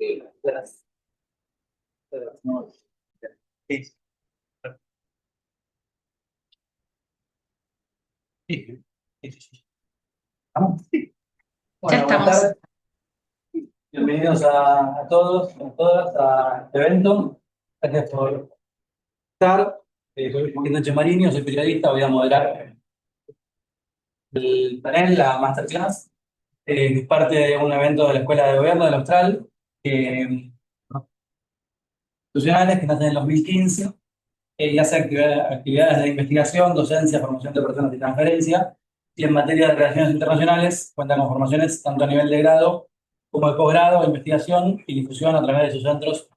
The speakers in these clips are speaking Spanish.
Sí. Sí. Sí. ¿Estamos? Sí. Ya Bueno, buenas estamos. tardes. Bienvenidos a todos, a todas, a este evento. Gracias por estar. Soy Joaquín Sánchez Mariño, soy periodista, voy a moderar el panel, la masterclass, que es parte de un evento de la Escuela de Gobierno del Austral, institucionales que nacen en el 2015 y hace actividades de investigación, docencia, formación de personas y transferencia. Y en materia de relaciones internacionales, cuenta con formaciones tanto a nivel de grado como de posgrado, investigación y difusión a través de sus centros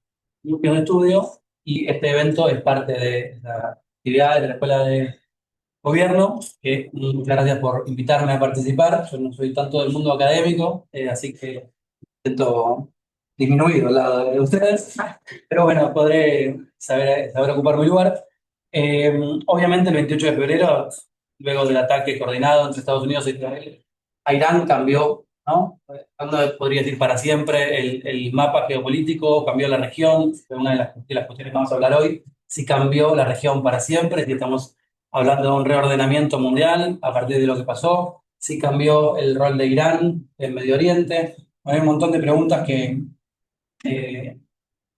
y núcleos de estudio. Y este evento es parte de las actividades de la Escuela de Gobierno, que muchas gracias por invitarme a participar. Yo no soy tanto del mundo académico, así que intento disminuir al lado de ustedes, pero bueno, podré saber ocupar mi lugar. Obviamente el 28 de febrero, luego del ataque coordinado entre Estados Unidos e Israel, a Irán cambió, ¿no? No podría decir para siempre el mapa geopolítico, cambió la región, fue una de las cuestiones que vamos a hablar hoy, si cambió la región para siempre, si estamos hablando de un reordenamiento mundial a partir de lo que pasó, si cambió el rol de Irán en Medio Oriente. Hay un montón de preguntas que eh,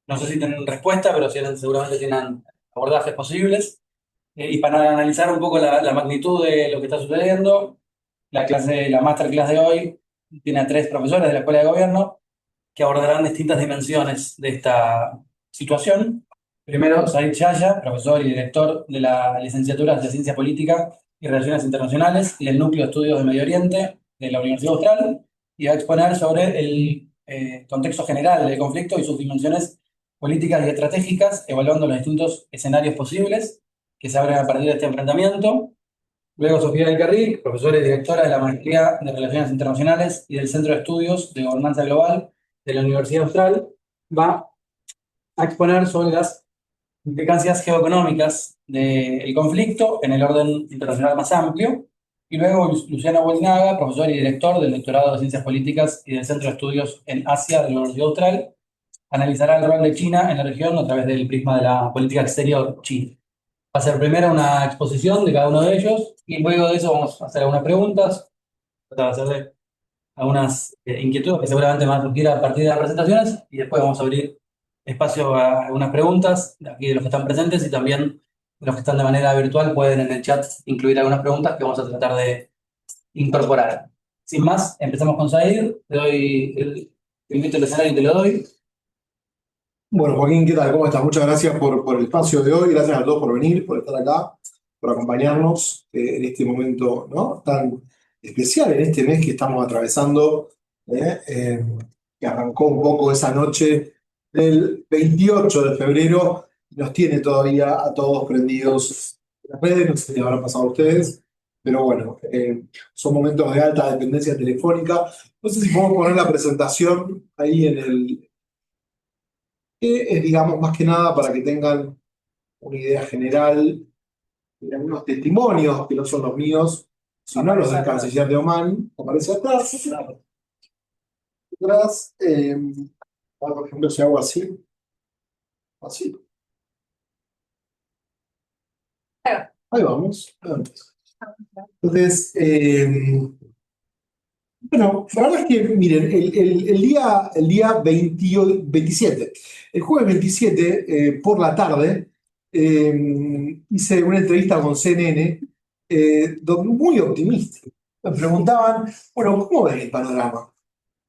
no sé si tienen respuesta, pero seguramente tienen abordajes posibles. Y para analizar un poco la magnitud de lo que está sucediendo, la masterclass de hoy tiene a tres profesores de la Escuela de Gobierno que abordarán distintas dimensiones de esta situación. Primero, Said Yaya, profesor y director de la licenciatura de Ciencia Política y Relaciones Internacionales y del Núcleo de Estudios de Medio Oriente de la Universidad Austral, y va a exponer sobre el contexto general del conflicto y sus dimensiones políticas y estratégicas, evaluando los distintos escenarios posibles que se abren a partir de este enfrentamiento. Luego, Sofía Alcarrí, profesora y directora de la Maestría de Relaciones Internacionales y del Centro de Estudios de Gobernanza Global de la Universidad Austral, va a exponer sobre las implicancias geoeconómicas del conflicto en el orden internacional más amplio. Y luego Luciano Huelnaga, profesor y director del doctorado de Ciencias Políticas y del Centro de Estudios en Asia de la Universidad Austral, analizará el rol de China en la región a través del prisma de la política exterior china. Va a ser primero una exposición de cada uno de ellos y luego de eso vamos a hacer algunas preguntas, tratar de hacerle algunas inquietudes que seguramente van a surgir a partir de las presentaciones y después vamos a abrir espacio a algunas preguntas de aquí de los que están presentes y también los que están de manera virtual pueden en el chat incluir algunas preguntas que vamos a tratar de incorporar. Sin más, empezamos con Said, te invito al escenario y te lo doy. Bueno, Joaquín, ¿qué tal? ¿Cómo estás? Muchas gracias por el espacio de hoy, gracias a todos por venir, por estar acá, por acompañarnos en este momento, ¿no?, tan especial, en este mes que estamos atravesando, que arrancó un poco esa noche del 28 de febrero y nos tiene todavía a todos prendidos en las redes, no sé si habrán pasado a ustedes, pero bueno, son momentos de alta dependencia telefónica. No sé si podemos poner la presentación ahí en el que es, digamos, más que nada para que tengan una idea general de algunos testimonios que no son los míos, sino los del canciller de Oman. Aparece atrás. Atrás, por ejemplo, si hago así, así. Ahí vamos. Entonces, bueno, la verdad es que, miren, el día 27, el jueves 27, por la tarde, hice una entrevista con CNN, muy optimista. Me preguntaban, bueno, ¿cómo ven el panorama?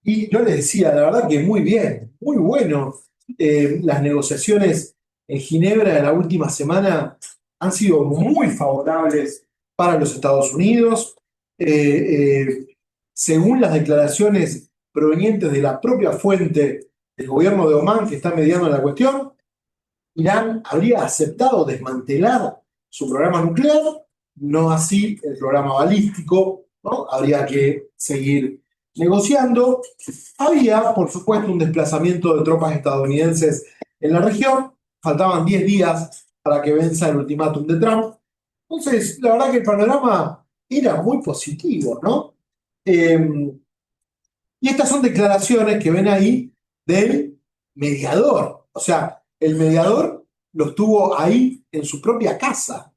Y yo les decía, la verdad que muy bien, muy bueno. Las negociaciones en Ginebra de la última semana han sido muy favorables para los Estados Unidos. Eh, eh, Según las declaraciones provenientes de la propia fuente del gobierno de Omán que está mediando la cuestión, Irán habría aceptado desmantelar su programa nuclear, no así el programa balístico, ¿no? Habría que seguir negociando. Había, por supuesto, un desplazamiento de tropas estadounidenses en la región. Faltaban 10 días para que venza el ultimátum de Trump. Entonces, la verdad que el panorama era muy positivo, ¿no? Y estas son declaraciones que ven ahí del mediador. O sea, el mediador lo estuvo ahí en su propia casa,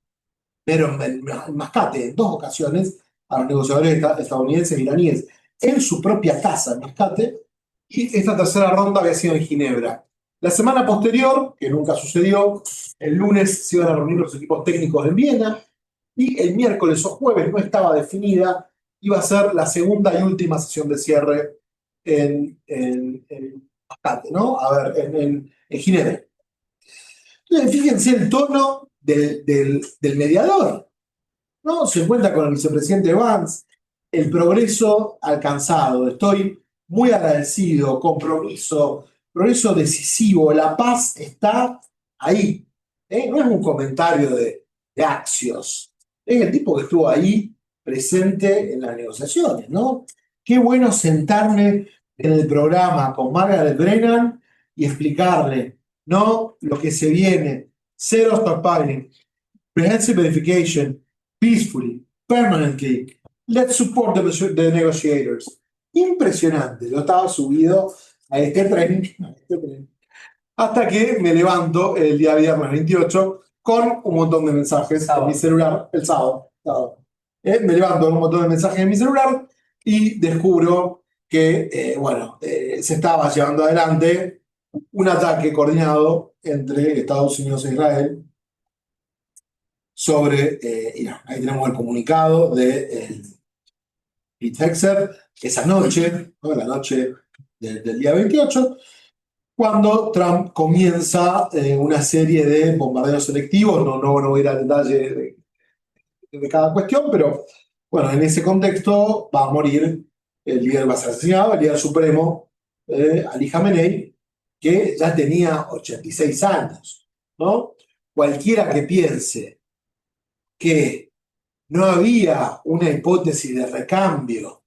pero en Mascate, en 2 ocasiones, a los negociadores estadounidenses e iraníes, en su propia casa, en Mascate, y esta tercera ronda había sido en Ginebra. La semana posterior, que nunca sucedió, el lunes se iban a reunir los equipos técnicos en Viena, y el miércoles o jueves no estaba definida, iba a ser la segunda y última sesión de cierre en Mascate, ¿no? A ver, en Ginebra. Entonces, fíjense el tono del mediador, ¿no? Se encuentra con el vicepresidente Vance, el progreso alcanzado, estoy muy agradecido, compromiso, progreso decisivo, la paz está ahí. No es un comentario de Axios, es el tipo que estuvo ahí presente en las negociaciones, ¿no? Qué bueno sentarme en el programa con Margaret Brennan y explicarle, ¿no? Lo que se viene, zero stockpiling, comprehensive verification, peacefully, permanently. Let's support the negotiators. Impresionante. Yo estaba subido a este tren, hasta que me levanto el día viernes 28 con un montón de mensajes en mi celular, el sábado. Me levanto con un montón de mensajes en mi celular y descubro que, se estaba llevando adelante un ataque coordinado entre Estados Unidos e Israel sobre Irán. Ahí tenemos el comunicado de Pete Hegseth, esa noche, ¿no? La noche del día 28, cuando Trump comienza una serie de bombardeos selectivos. No voy a ir al detalle de cada cuestión, pero bueno, en ese contexto va a morir el líder, va a ser asesinado, el líder supremo, Ali Khamenei, que ya tenía 86 años, ¿no? Cualquiera que piense que no había una hipótesis de recambio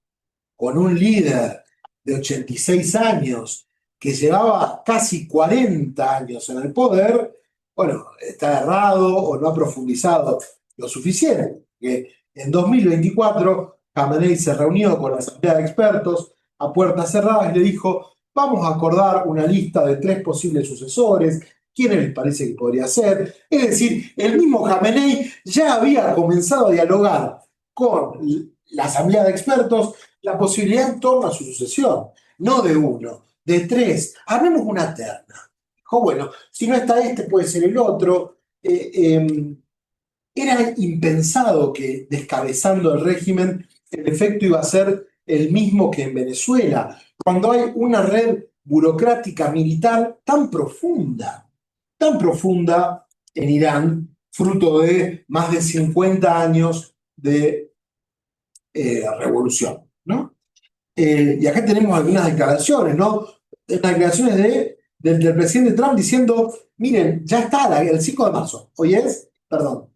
con un líder de 86 años que llevaba casi 40 años en el poder, bueno, está errado o no ha profundizado lo suficiente. Que en 2024 Khamenei se reunió con la asamblea de expertos a puertas cerradas y le dijo: vamos a acordar una lista de 3 posibles sucesores. ¿Quiénes les parece que podría ser? Es decir, el mismo Khamenei ya había comenzado a dialogar con la asamblea de expertos la posibilidad en torno a su sucesión, no de 1, de 3. Armemos una terna. Dijo, bueno, si no está este, puede ser el otro. Era impensado que descabezando el régimen el efecto iba a ser el mismo que en Venezuela, cuando hay una red burocrática militar tan profunda en Irán, fruto de más de 50 años de revolución, ¿no? Y acá tenemos algunas declaraciones, ¿no? Declaraciones del presidente Trump diciendo: miren, ya está el 5 de marzo, hoy es, perdón,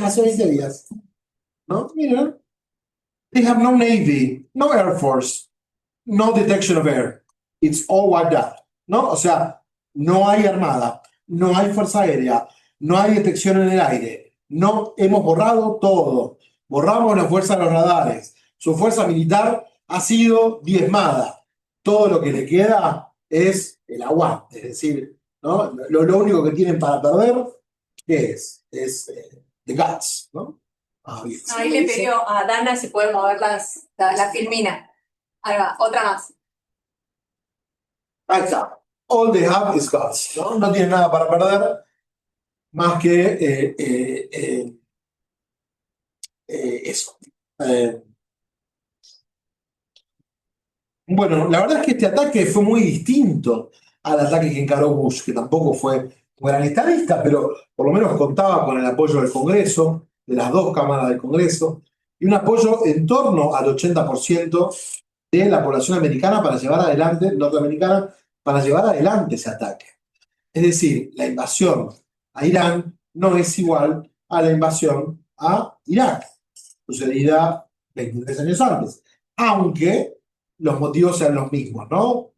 hace 20 días, ¿no? Miren, they have no Navy, no Air Force, no detection of air, it's all wiped out, ¿no? O sea, no hay armada, no hay fuerza aérea, no hay detección en el aire, no, hemos borrado todo, borramos la fuerza de los radares, su fuerza militar ha sido diezmada, todo lo que le queda es el aguante, es decir, ¿no? Lo único que tienen para perder, ¿qué es? Es the guts, ¿no? Ahí le pidió a Dana si puede mover la filmina. Ahí va, otra más. Ahí está. All they have is guts, ¿no? No tienen nada para perder más que eso. Bueno, la verdad es que este ataque fue muy distinto al ataque que encaró Bush, que tampoco fue un gran estadista, pero por lo menos contaba con el apoyo del Congreso, de las 2 cámaras del Congreso, y un apoyo en torno al 80% de la población americana para llevar adelante, norteamericana, para llevar adelante ese ataque. Es decir, la invasión a Irán no es igual a la invasión a Irak, sucedida 23 años antes, aunque los motivos sean los mismos, ¿no?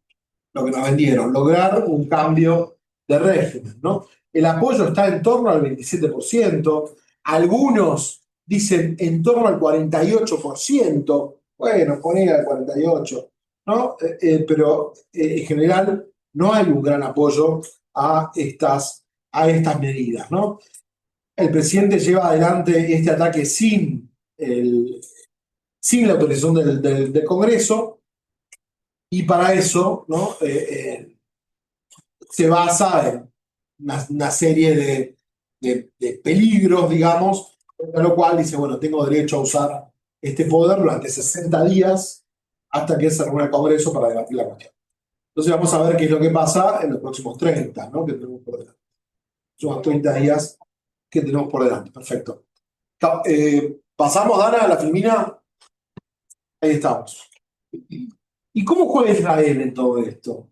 Lo que nos vendieron, lograr un cambio de régimen, ¿no? El apoyo está en torno al 27%, algunos dicen en torno al 48%, bueno, poner al 48%, ¿no? Pero en general no hay un gran apoyo a estas medidas, ¿no? El presidente lleva adelante este ataque sin la autorización del Congreso, y para eso, ¿no? Se basa en una serie de peligros, digamos, con lo cual dice, bueno, tengo derecho a usar este poder durante 60 días hasta que se reúna el Congreso para debatir la cuestión. Entonces vamos a ver qué es lo que pasa en los próximos 30, ¿no? Que tenemos por delante. Son 30 días que tenemos por delante. Perfecto. Pasamos, Dana, a la filmina. Ahí estamos. ¿Y cómo juega Israel en todo esto?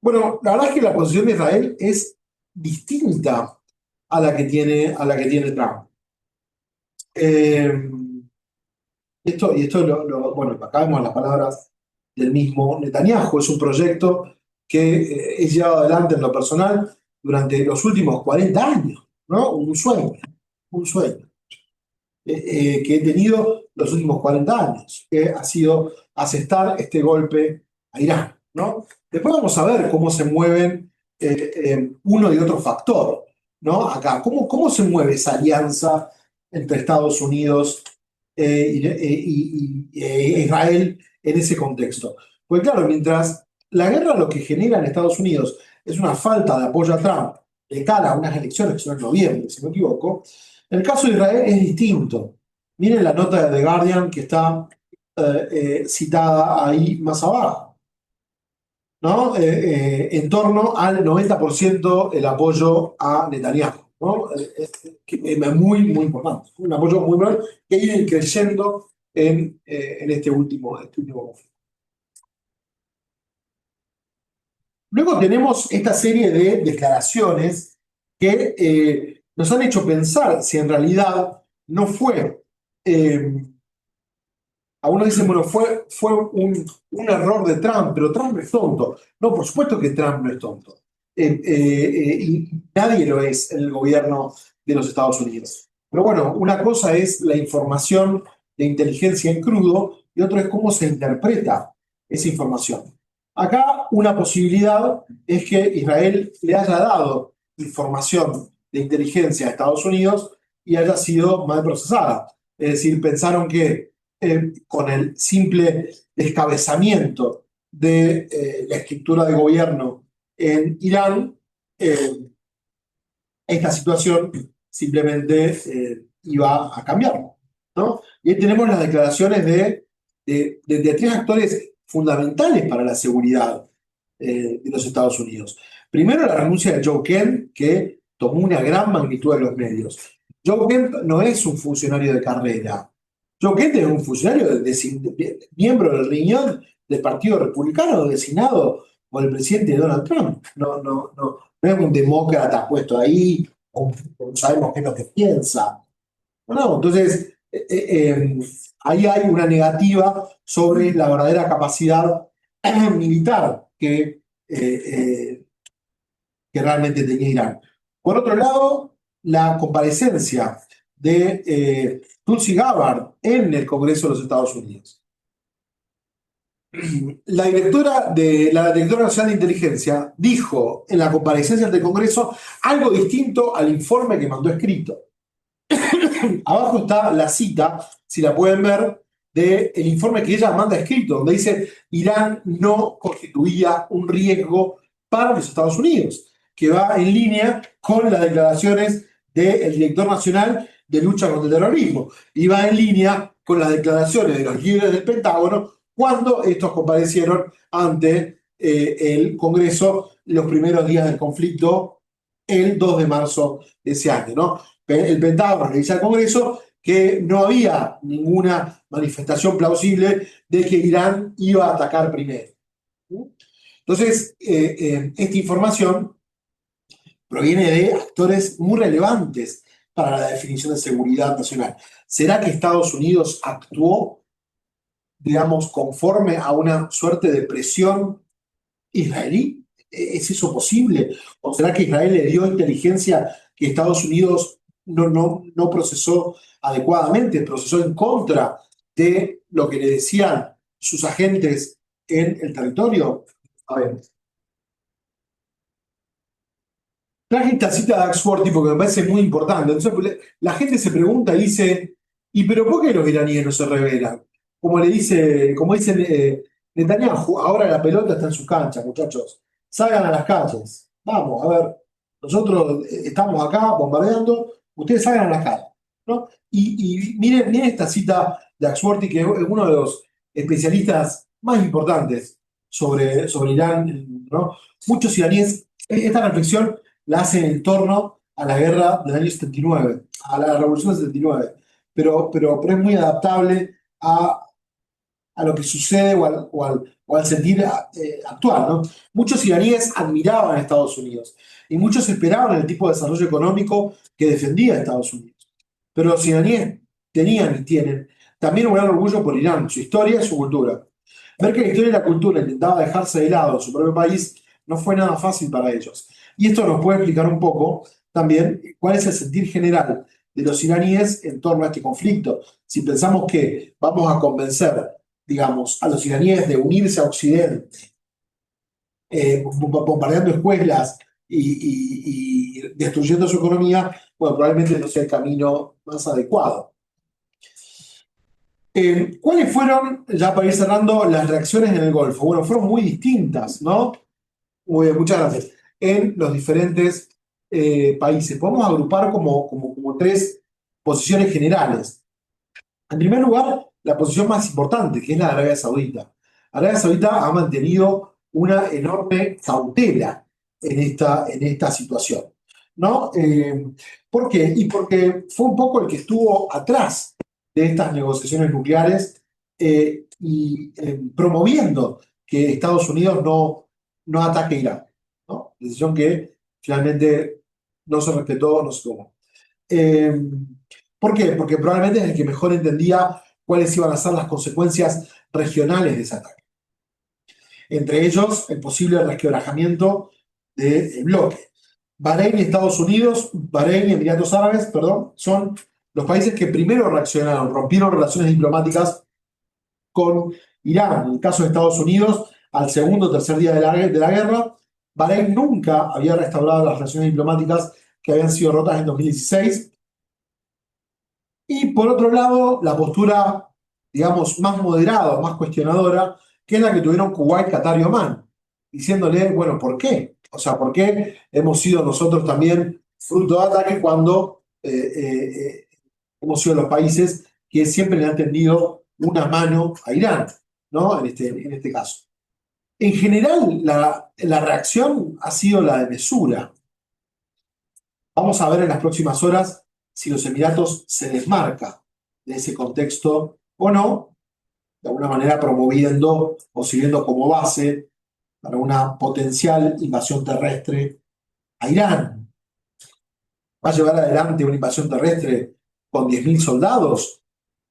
Bueno, la verdad es que la posición de Israel es distinta a la que tiene Trump. Bueno, acá vemos las palabras del mismo Netanyahu. Es un proyecto que es llevado adelante en lo personal durante los últimos 40 años, ¿no? Un sueño que he tenido los últimos 40 años, que ha sido asestar este golpe a Irán, ¿no? Después vamos a ver cómo se mueven uno y otro factor, ¿no? Acá, ¿cómo se mueve esa alianza entre Estados Unidos e Israel en ese contexto? Pues claro, mientras la guerra lo que genera en Estados Unidos es una falta de apoyo a Trump de cara a unas elecciones que son en noviembre, si no me equivoco, el caso de Israel es distinto. Miren la nota de The Guardian que está citada ahí más abajo, ¿no? En torno al 90% el apoyo a Netanyahu, ¿no? Que es muy, muy importante. Un apoyo muy importante que viene creciendo en este último conflicto. Luego tenemos esta serie de declaraciones que nos han hecho pensar si en realidad no fue. Algunos dicen, bueno, fue un error de Trump, pero Trump no es tonto. No, por supuesto que Trump no es tonto. Y nadie lo es en el gobierno de los Estados Unidos. Pero bueno, una cosa es la información de inteligencia en crudo y otra es cómo se interpreta esa información. Acá una posibilidad es que Israel le haya dado información de inteligencia a Estados Unidos y haya sido mal procesada. Es decir, pensaron que con el simple descabezamiento de la estructura de gobierno en Irán, esta situación simplemente iba a cambiar, ¿no? Y ahí tenemos las declaraciones de tres actores fundamentales para la seguridad de los Estados Unidos. Primero, la renuncia de Joe Kent, que tomó una gran magnitud de los medios. Joe Kent no es un funcionario de carrera. Joe Kent es un funcionario miembro del riñón del Partido Republicano designado por el presidente Donald Trump. No es un demócrata puesto ahí, o no sabemos qué es lo que piensa. No, entonces, ahí hay una negativa sobre la verdadera capacidad militar que realmente tenía Irán. Por otro lado, la comparecencia de Tulsi Gabbard en el Congreso de los Estados Unidos. La directora nacional de inteligencia dijo en la comparecencia ante el Congreso algo distinto al informe que mandó escrito. Abajo está la cita, si la pueden ver, del informe que ella manda escrito, donde dice Irán no constituía un riesgo para los Estados Unidos, que va en línea con las declaraciones del director nacional de lucha contra el terrorismo, y va en línea con las declaraciones de los líderes del Pentágono cuando estos comparecieron ante el Congreso los primeros días del conflicto, el 2 de marzo de ese año, ¿no? El Pentágono le dice al Congreso que no había ninguna manifestación plausible de que Irán iba a atacar primero. Entonces, esta información proviene de actores muy relevantes para la definición de seguridad nacional. ¿Será que Estados Unidos actuó, digamos, conforme a una suerte de presión israelí? ¿Es eso posible? ¿O será que Israel le dio inteligencia que Estados Unidos no procesó adecuadamente, procesó en contra de lo que le decían sus agentes en el territorio? A ver. Traje esta cita de Axworthy porque me parece muy importante. Entonces, la gente se pregunta y dice, ¿y pero por qué los iraníes no se rebelan? Como dice Netanyahu, ahora la pelota está en sus canchas, muchachos. Salgan a las calles. Vamos, a ver, nosotros estamos acá bombardeando, ustedes salgan a las calles, ¿no? Y miren esta cita de Axworthy, que es uno de los especialistas más importantes sobre Irán, ¿no? Muchos iraníes, esta reflexión la hacen en torno a la guerra del año 79, a la revolución del 79, pero es muy adaptable a lo que sucede o al sentir actual, ¿no? Muchos iraníes admiraban a Estados Unidos y muchos esperaban el tipo de desarrollo económico que defendía a Estados Unidos. Pero los iraníes tenían y tienen también un gran orgullo por Irán, su historia y su cultura. Ver que la historia y la cultura intentaba dejarse de lado en su propio país no fue nada fácil para ellos. Y esto nos puede explicar un poco también cuál es el sentir general de los iraníes en torno a este conflicto. Si pensamos que vamos a convencer, digamos, a los iraníes de unirse a Occidente, bombardeando escuelas y destruyendo su economía, bueno, probablemente no sea el camino más adecuado. ¿Cuáles fueron, ya para ir cerrando, las reacciones en el Golfo? Bueno, fueron muy distintas, ¿no? Muy bien, muchas gracias. En los diferentes países. Podemos agrupar como tres posiciones generales. En primer lugar, la posición más importante, que es la de Arabia Saudita. Arabia Saudita ha mantenido una enorme cautela en esta situación, ¿no? ¿Por qué? Y porque fue un poco el que estuvo atrás de estas negociaciones nucleares promoviendo que Estados Unidos no ataque Irán, ¿no? Decisión que finalmente no se respetó, no se tomó. ¿Por qué? Porque probablemente es el que mejor entendía cuáles iban a ser las consecuencias regionales de ese ataque. Entre ellos, el posible resquebrajamiento del bloque. Bahrein y Estados Unidos, Bahrein y Emiratos Árabes, perdón, son los países que primero reaccionaron, rompieron relaciones diplomáticas con Irán. En el caso de Estados Unidos, al segundo o tercer día de la guerra, Bahrein nunca había restaurado las relaciones diplomáticas que habían sido rotas en 2016. Y por otro lado, la postura, digamos, más moderada, más cuestionadora, que es la que tuvieron Kuwait, Qatar y Omán, diciéndole, bueno, ¿por qué? O sea, ¿por qué hemos sido nosotros también fruto de ataque cuando hemos sido los países que siempre le han tendido una mano a Irán, ¿no? En este caso. En general, la reacción ha sido la de mesura. Vamos a ver en las próximas horas si los Emiratos se desmarca de ese contexto o no, de alguna manera promoviendo o sirviendo como base para una potencial invasión terrestre a Irán. ¿Va a llevar adelante una invasión terrestre con 10.000 soldados?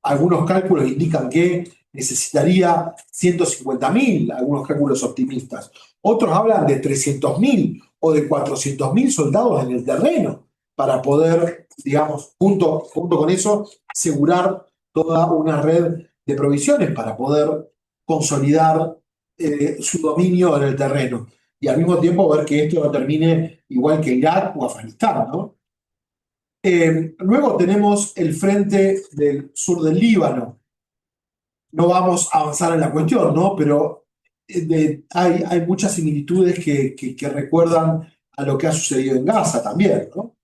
Algunos cálculos indican que necesitaría 150.000, algunos cálculos optimistas. Otros hablan de 300.000 o de 400.000 soldados en el terreno para poder, digamos, junto con eso, asegurar toda una red de provisiones para poder consolidar su dominio en el terreno. Y al mismo tiempo ver que esto no termine igual que Irak o Afganistán, ¿no? Luego tenemos el frente del sur del Líbano. No vamos a avanzar en la cuestión, ¿no? Pero hay muchas similitudes que recuerdan a lo que ha sucedido en Gaza también, ¿no?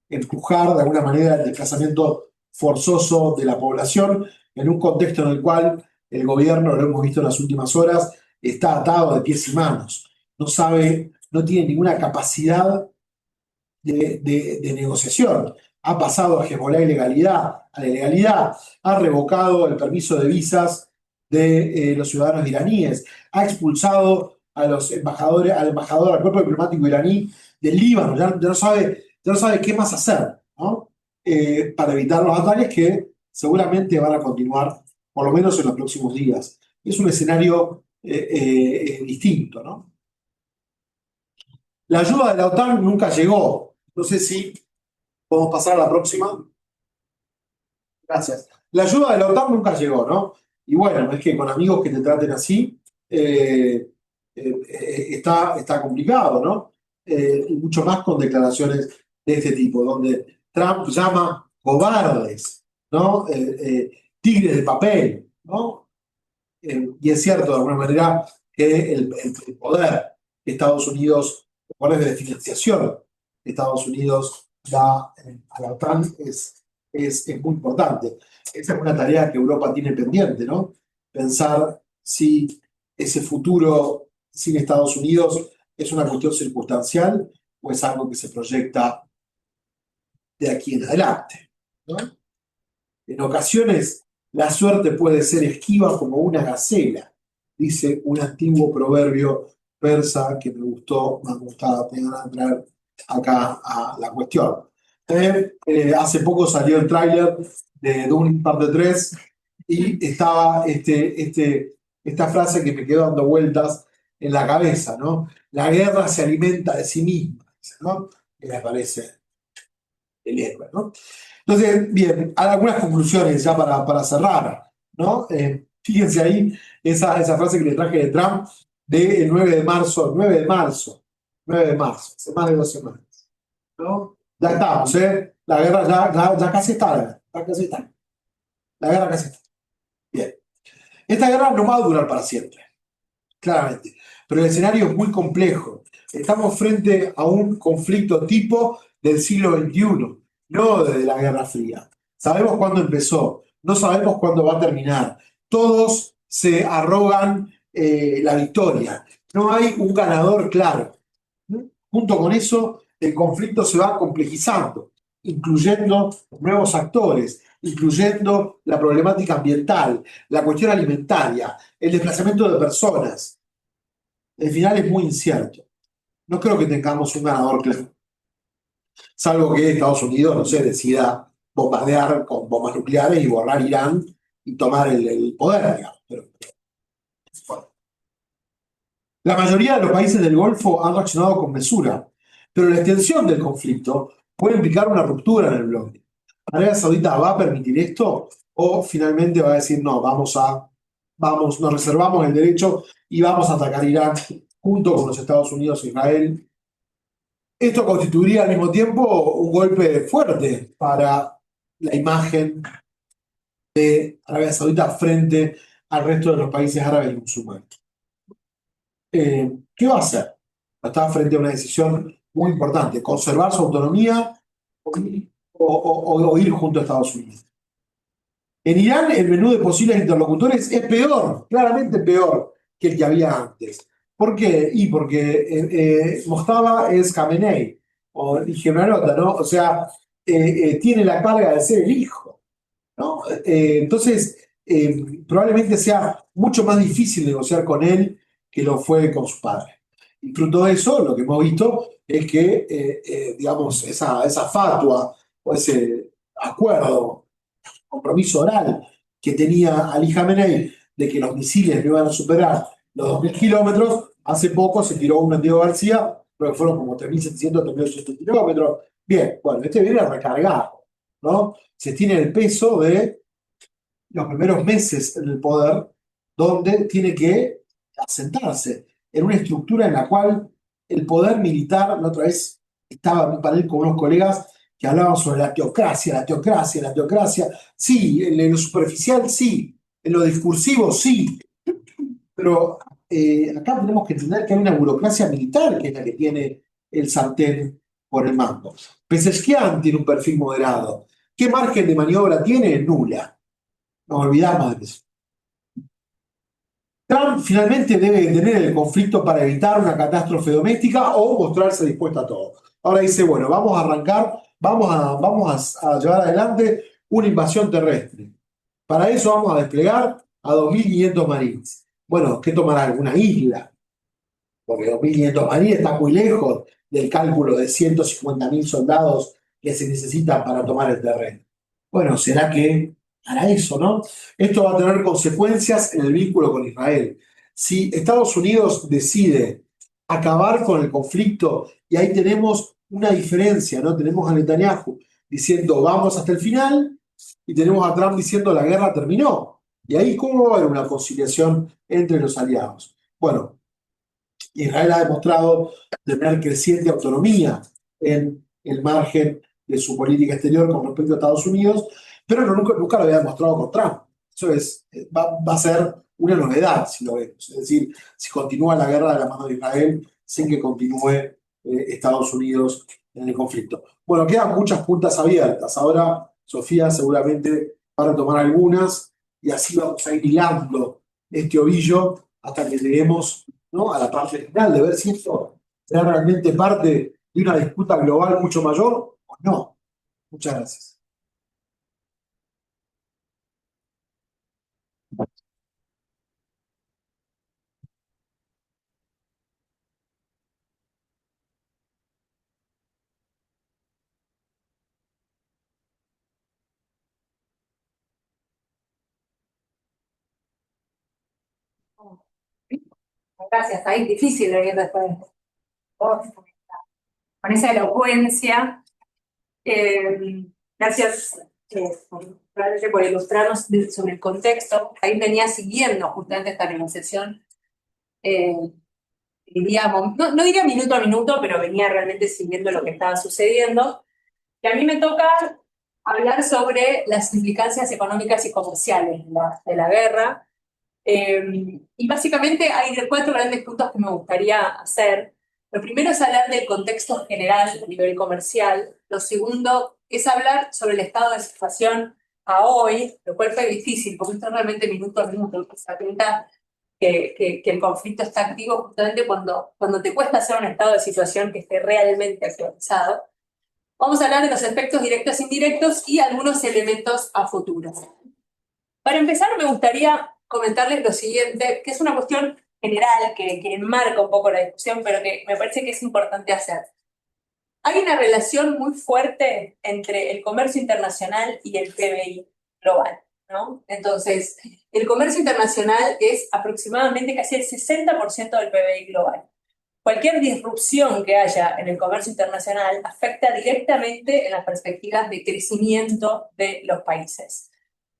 Empujar de alguna manera el desplazamiento forzoso de la población en un contexto en el cual el gobierno, lo hemos visto en las últimas horas, está atado de pies y manos. No sabe, no tiene ninguna capacidad de negociación. Ha pasado a Hezbollah a la ilegalidad, ha revocado el permiso de visas de los ciudadanos iraníes, ha expulsado a los embajadores, al embajador, al cuerpo diplomático iraní del Líbano, ya no sabe qué más hacer, ¿no? Para evitar los ataques que seguramente van a continuar, por lo menos en los próximos días. Es un escenario distinto, ¿no? La ayuda de la OTAN nunca llegó. No sé si podemos pasar a la próxima. Gracias. La ayuda de la OTAN nunca llegó, ¿no? Y bueno, es que con amigos que te traten así está complicado, ¿no? y mucho más con declaraciones de este tipo, donde Trump llama cobardes, ¿no? Tigres de papel, ¿no? Y es cierto, de alguna manera, que el poder que Estados Unidos, el poder de financiación que Estados Unidos da a la OTAN es muy importante. Esa es una tarea que Europa tiene pendiente, ¿no? Pensar si ese futuro sin Estados Unidos es una cuestión circunstancial o es algo que se proyecta de aquí en adelante, ¿no? En ocasiones, la suerte puede ser esquiva como una gacela, dice un antiguo proverbio persa que me gustaba traer acá a la cuestión. Hace poco salió el tráiler de Dune parte 3 y estaba esta frase que me quedó dando vueltas en la cabeza, ¿no? La guerra se alimenta de sí misma, ¿no? Que me parece el héroe, ¿no? Entonces, bien, hay algunas conclusiones ya para cerrar, ¿no? Fíjense ahí esa frase que le traje de Trump del 9 de marzo, 9 de marzo, hace más de 2 semanas, ¿no? Ya estamos, ¿eh? La guerra ya casi está, ya casi está. La guerra casi está. Bien. Esta guerra no va a durar para siempre, claramente, pero el escenario es muy complejo. Estamos frente a un conflicto tipo del siglo XXI, no de la Guerra Fría. Sabemos cuándo empezó, no sabemos cuándo va a terminar. Todos se arrogan la victoria. No hay un ganador claro. Junto con eso, el conflicto se va complejizando, incluyendo nuevos actores, incluyendo la problemática ambiental, la cuestión alimentaria, el desplazamiento de personas. El final es muy incierto. No creo que tengamos un ganador claro. Salvo que Estados Unidos, no sé, decida bombardear con bombas nucleares y borrar Irán y tomar el poder, digamos. Bueno. La mayoría de los países del Golfo han reaccionado con mesura, pero la extensión del conflicto puede implicar una ruptura en el bloque. ¿Arabia Saudita va a permitir esto o finalmente va a decir no, nos reservamos el derecho y vamos a atacar Irán junto con los Estados Unidos e Israel? Esto constituiría al mismo tiempo un golpe fuerte para la imagen de Arabia Saudita frente al resto de los países árabes y musulmanes. ¿Qué va a hacer? Está frente a una decisión muy importante: conservar su autonomía o ir junto a Estados Unidos. En Irán, el menú de posibles interlocutores es peor, claramente peor que el que había antes. ¿Por qué? Y porque Mojtaba es Khamenei, o Gemanota, ¿no? O sea, tiene la carga de ser el hijo, ¿no? Entonces, probablemente sea mucho más difícil negociar con él que lo fue con su padre. Y fruto de eso, lo que hemos visto es que, digamos, esa fatua o ese acuerdo, compromiso oral que tenía Ali Khamenei de que los misiles no iban a superar los 2.000 kilómetros, hace poco se tiró uno en Diego García, creo que fueron como 3.700, 3.800 kilómetros. Bien, bueno, este viene recargado, ¿no? Se tiene el peso de los primeros meses en el poder, donde tiene que asentarse en una estructura en la cual el poder militar, la otra vez estaba en un panel con unos colegas que hablaban sobre la teocracia, la teocracia, la teocracia. Sí, en lo superficial sí, en lo discursivo sí, pero acá tenemos que entender que hay una burocracia militar que es la que tiene el sartén por el mango. Pezeshkian tiene un perfil moderado. ¿Qué margen de maniobra tiene? Nula. Nos olvidamos de eso. Trump finalmente debe detener el conflicto para evitar una catástrofe doméstica o mostrarse dispuesto a todo. Ahora dice, bueno, vamos a arrancar, vamos a llevar adelante una invasión terrestre. Para eso vamos a desplegar a 2.500 marines. Bueno, ¿qué tomará? ¿Alguna isla? Porque 2.500 marines está muy lejos del cálculo de 150.000 soldados que se necesitan para tomar el terreno. Bueno, ¿será que hará eso, no? Esto va a tener consecuencias en el vínculo con Israel. Si Estados Unidos decide acabar con el conflicto, y ahí tenemos una diferencia, ¿no? Tenemos a Netanyahu diciendo vamos hasta el final, y tenemos a Trump diciendo la guerra terminó. Y ahí, ¿cómo va a haber una conciliación entre los aliados? Bueno, Israel ha demostrado tener creciente autonomía en el margen de su política exterior con respecto a Estados Unidos, pero nunca lo había demostrado con Trump. Eso va a ser una novedad si lo vemos. Es decir, si continúa la guerra de la mano de Israel sin que continúe Estados Unidos en el conflicto. Bueno, quedan muchas puntas abiertas. Ahora Sofía seguramente va a retomar algunas y así vamos a ir hilando este ovillo hasta que lleguemos, ¿no?, a la parte final de ver si esto será realmente parte de una disputa global mucho mayor o no. Muchas gracias. Gracias, ahí es difícil leer después. Con esa elocuencia. Gracias realmente por ilustrarnos sobre el contexto. Ahí venía siguiendo justamente esta negociación, diríamos, no diría minuto a minuto, pero venía realmente siguiendo lo que estaba sucediendo. Y a mí me toca hablar sobre las implicancias económicas y comerciales de la guerra. Y básicamente hay 4 grandes puntos que me gustaría hacer. Lo primero es hablar del contexto general a nivel comercial. Lo segundo es hablar sobre el estado de situación a hoy, lo cual fue difícil, porque esto es realmente minuto a minuto. Se da cuenta que el conflicto está activo justamente cuando te cuesta hacer un estado de situación que esté realmente actualizado. Vamos a hablar de los efectos directos e indirectos y algunos elementos a futuro. Para empezar, me gustaría comentarles lo siguiente, que es una cuestión general que enmarca un poco la discusión, pero que me parece que es importante hacer. Hay una relación muy fuerte entre el comercio internacional y el PBI global, ¿no? Entonces, el comercio internacional es aproximadamente casi el 60% del PBI global. Cualquier disrupción que haya en el comercio internacional afecta directamente en las perspectivas de crecimiento de los países.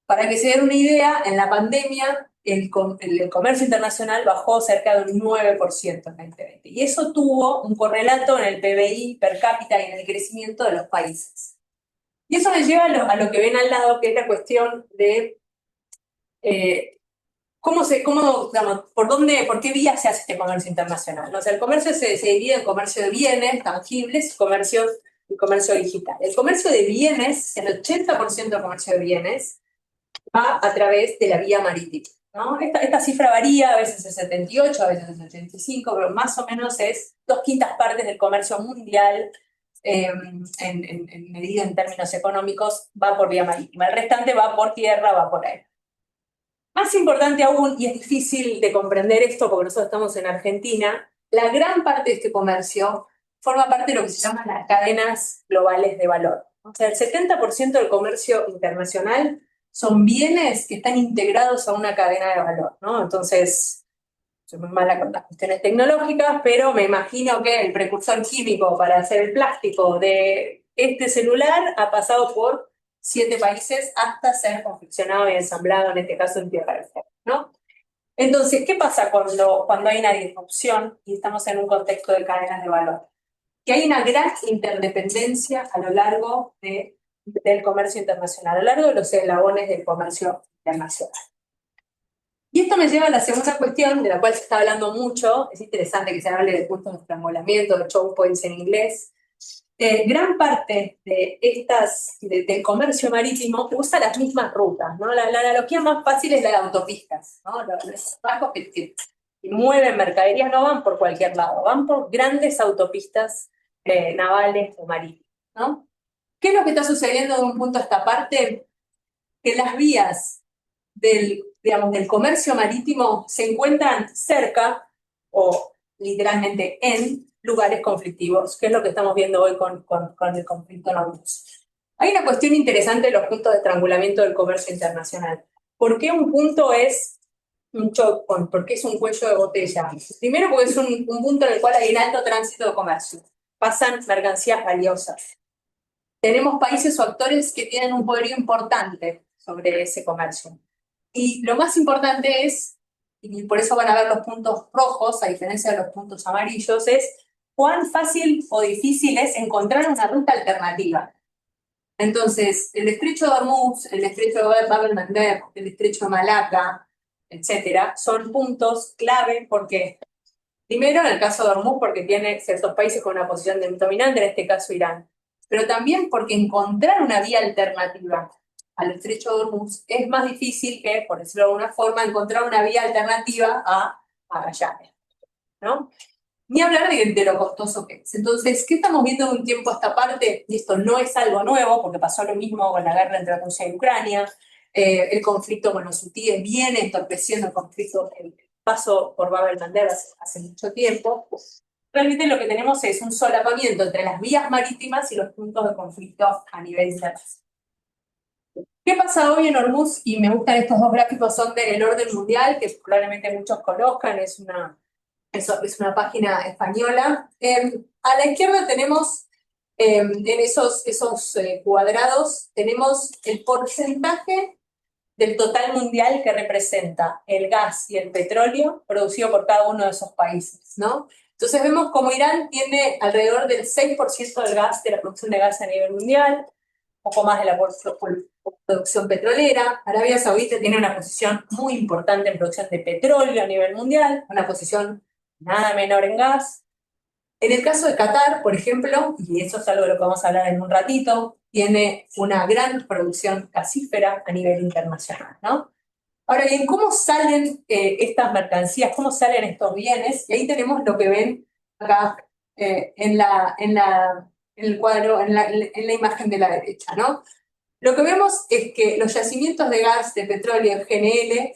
Para que se den una idea, en la pandemia el comercio internacional bajó cerca de un 9% en 2020. Y eso tuvo un correlato en el PBI per cápita y en el crecimiento de los países. Y eso me lleva a lo que ven al lado, que es la cuestión de por qué vía se hace este comercio internacional. O sea, el comercio se divide en comercio de bienes tangibles y comercio digital. El comercio de bienes, el 80% del comercio de bienes, va a través de la vía marítima, ¿no? Esta cifra varía, a veces es 78, a veces es 85, pero más o menos es 2/5 partes del comercio mundial, en medida en términos económicos, va por vía marítima. El restante va por tierra, va por aire. Más importante aún, y es difícil de comprender esto porque nosotros estamos en Argentina, la gran parte de este comercio forma parte de lo que se llaman las cadenas globales de valor. O sea, el 70% del comercio internacional son bienes que están integrados a una cadena de valor, ¿no? Entonces, soy muy mala con las cuestiones tecnológicas, pero me imagino que el precursor químico para hacer el plástico de este celular ha pasado por 7 países hasta ser confeccionado y ensamblado, en este caso en Tierra del Fuego, ¿no? Entonces, ¿qué pasa cuando hay una disrupción y estamos en un contexto de cadenas de valor? Que hay una gran interdependencia a lo largo del comercio internacional, a lo largo de los eslabones del comercio internacional. Y esto me lleva a la segunda cuestión, de la cual se está hablando mucho. Es interesante que se hable de puntos de estrangulamiento, de choke points en inglés. Gran parte del comercio marítimo usa las mismas rutas, ¿no? La analogía más fácil es la de autopistas, ¿no? Los barcos que mueven mercaderías no van por cualquier lado, van por grandes autopistas navales o marítimas, ¿no? ¿Qué es lo que está sucediendo de un punto a esta parte? Que las vías del comercio marítimo se encuentran cerca o literalmente en lugares conflictivos, que es lo que estamos viendo hoy con el conflicto en Hormuz. Hay una cuestión interesante de los puntos de estrangulamiento del comercio internacional. ¿Por qué un punto es un choke point? ¿Por qué es un cuello de botella? Primero porque es un punto en el cual hay un alto tránsito de comercio. Pasan mercancías valiosas. Tenemos países o actores que tienen un poderío importante sobre ese comercio. Y lo más importante es y por eso van a ver los puntos rojos, a diferencia de los puntos amarillos, es cuán fácil o difícil es encontrar una ruta alternativa. Entonces, el estrecho de Hormuz, el estrecho de Bab el-Mandeb, el estrecho de Malaca, etcétera, son puntos clave porque, primero, en el caso de Hormuz, porque tiene ciertos países con una posición dominante, en este caso Irán, pero también porque encontrar una vía alternativa al estrecho de Hormuz es más difícil que, por decirlo de alguna forma, encontrar una vía alternativa a Magallanes, ¿no? Ni hablar de lo costoso que es. Entonces, ¿qué estamos viendo de un tiempo a esta parte? Y esto no es algo nuevo, porque pasó lo mismo con la guerra entre Rusia y Ucrania. El conflicto con los hutíes viene entorpeciendo el conflicto, el paso por Bab el-Mandeb hace mucho tiempo. Realmente lo que tenemos es un solapamiento entre las vías marítimas y los puntos de conflicto a nivel internacional. ¿Qué pasa hoy en Hormuz? Y me gustan estos dos gráficos, son del orden mundial, que probablemente muchos conozcan, es una página española. A la izquierda tenemos, en esos cuadrados, tenemos el porcentaje del total mundial que representa el gas y el petróleo producido por cada uno de esos países, ¿no? Entonces vemos como Irán tiene alrededor del 6% del gas, de la producción de gas a nivel mundial, un poco más de la producción petrolera. Arabia Saudita tiene una posición muy importante en producción de petróleo a nivel mundial, una posición nada menor en gas. En el caso de Qatar, por ejemplo, y eso es algo de lo que vamos a hablar en un ratito, tiene una gran producción gasífera a nivel internacional, ¿no? Ahora bien, ¿cómo salen estas mercancías? ¿Cómo salen estos bienes? Y ahí tenemos lo que ven acá en el cuadro, en la imagen de la derecha, ¿no? Lo que vemos es que los yacimientos de gas, de petróleo, GNL,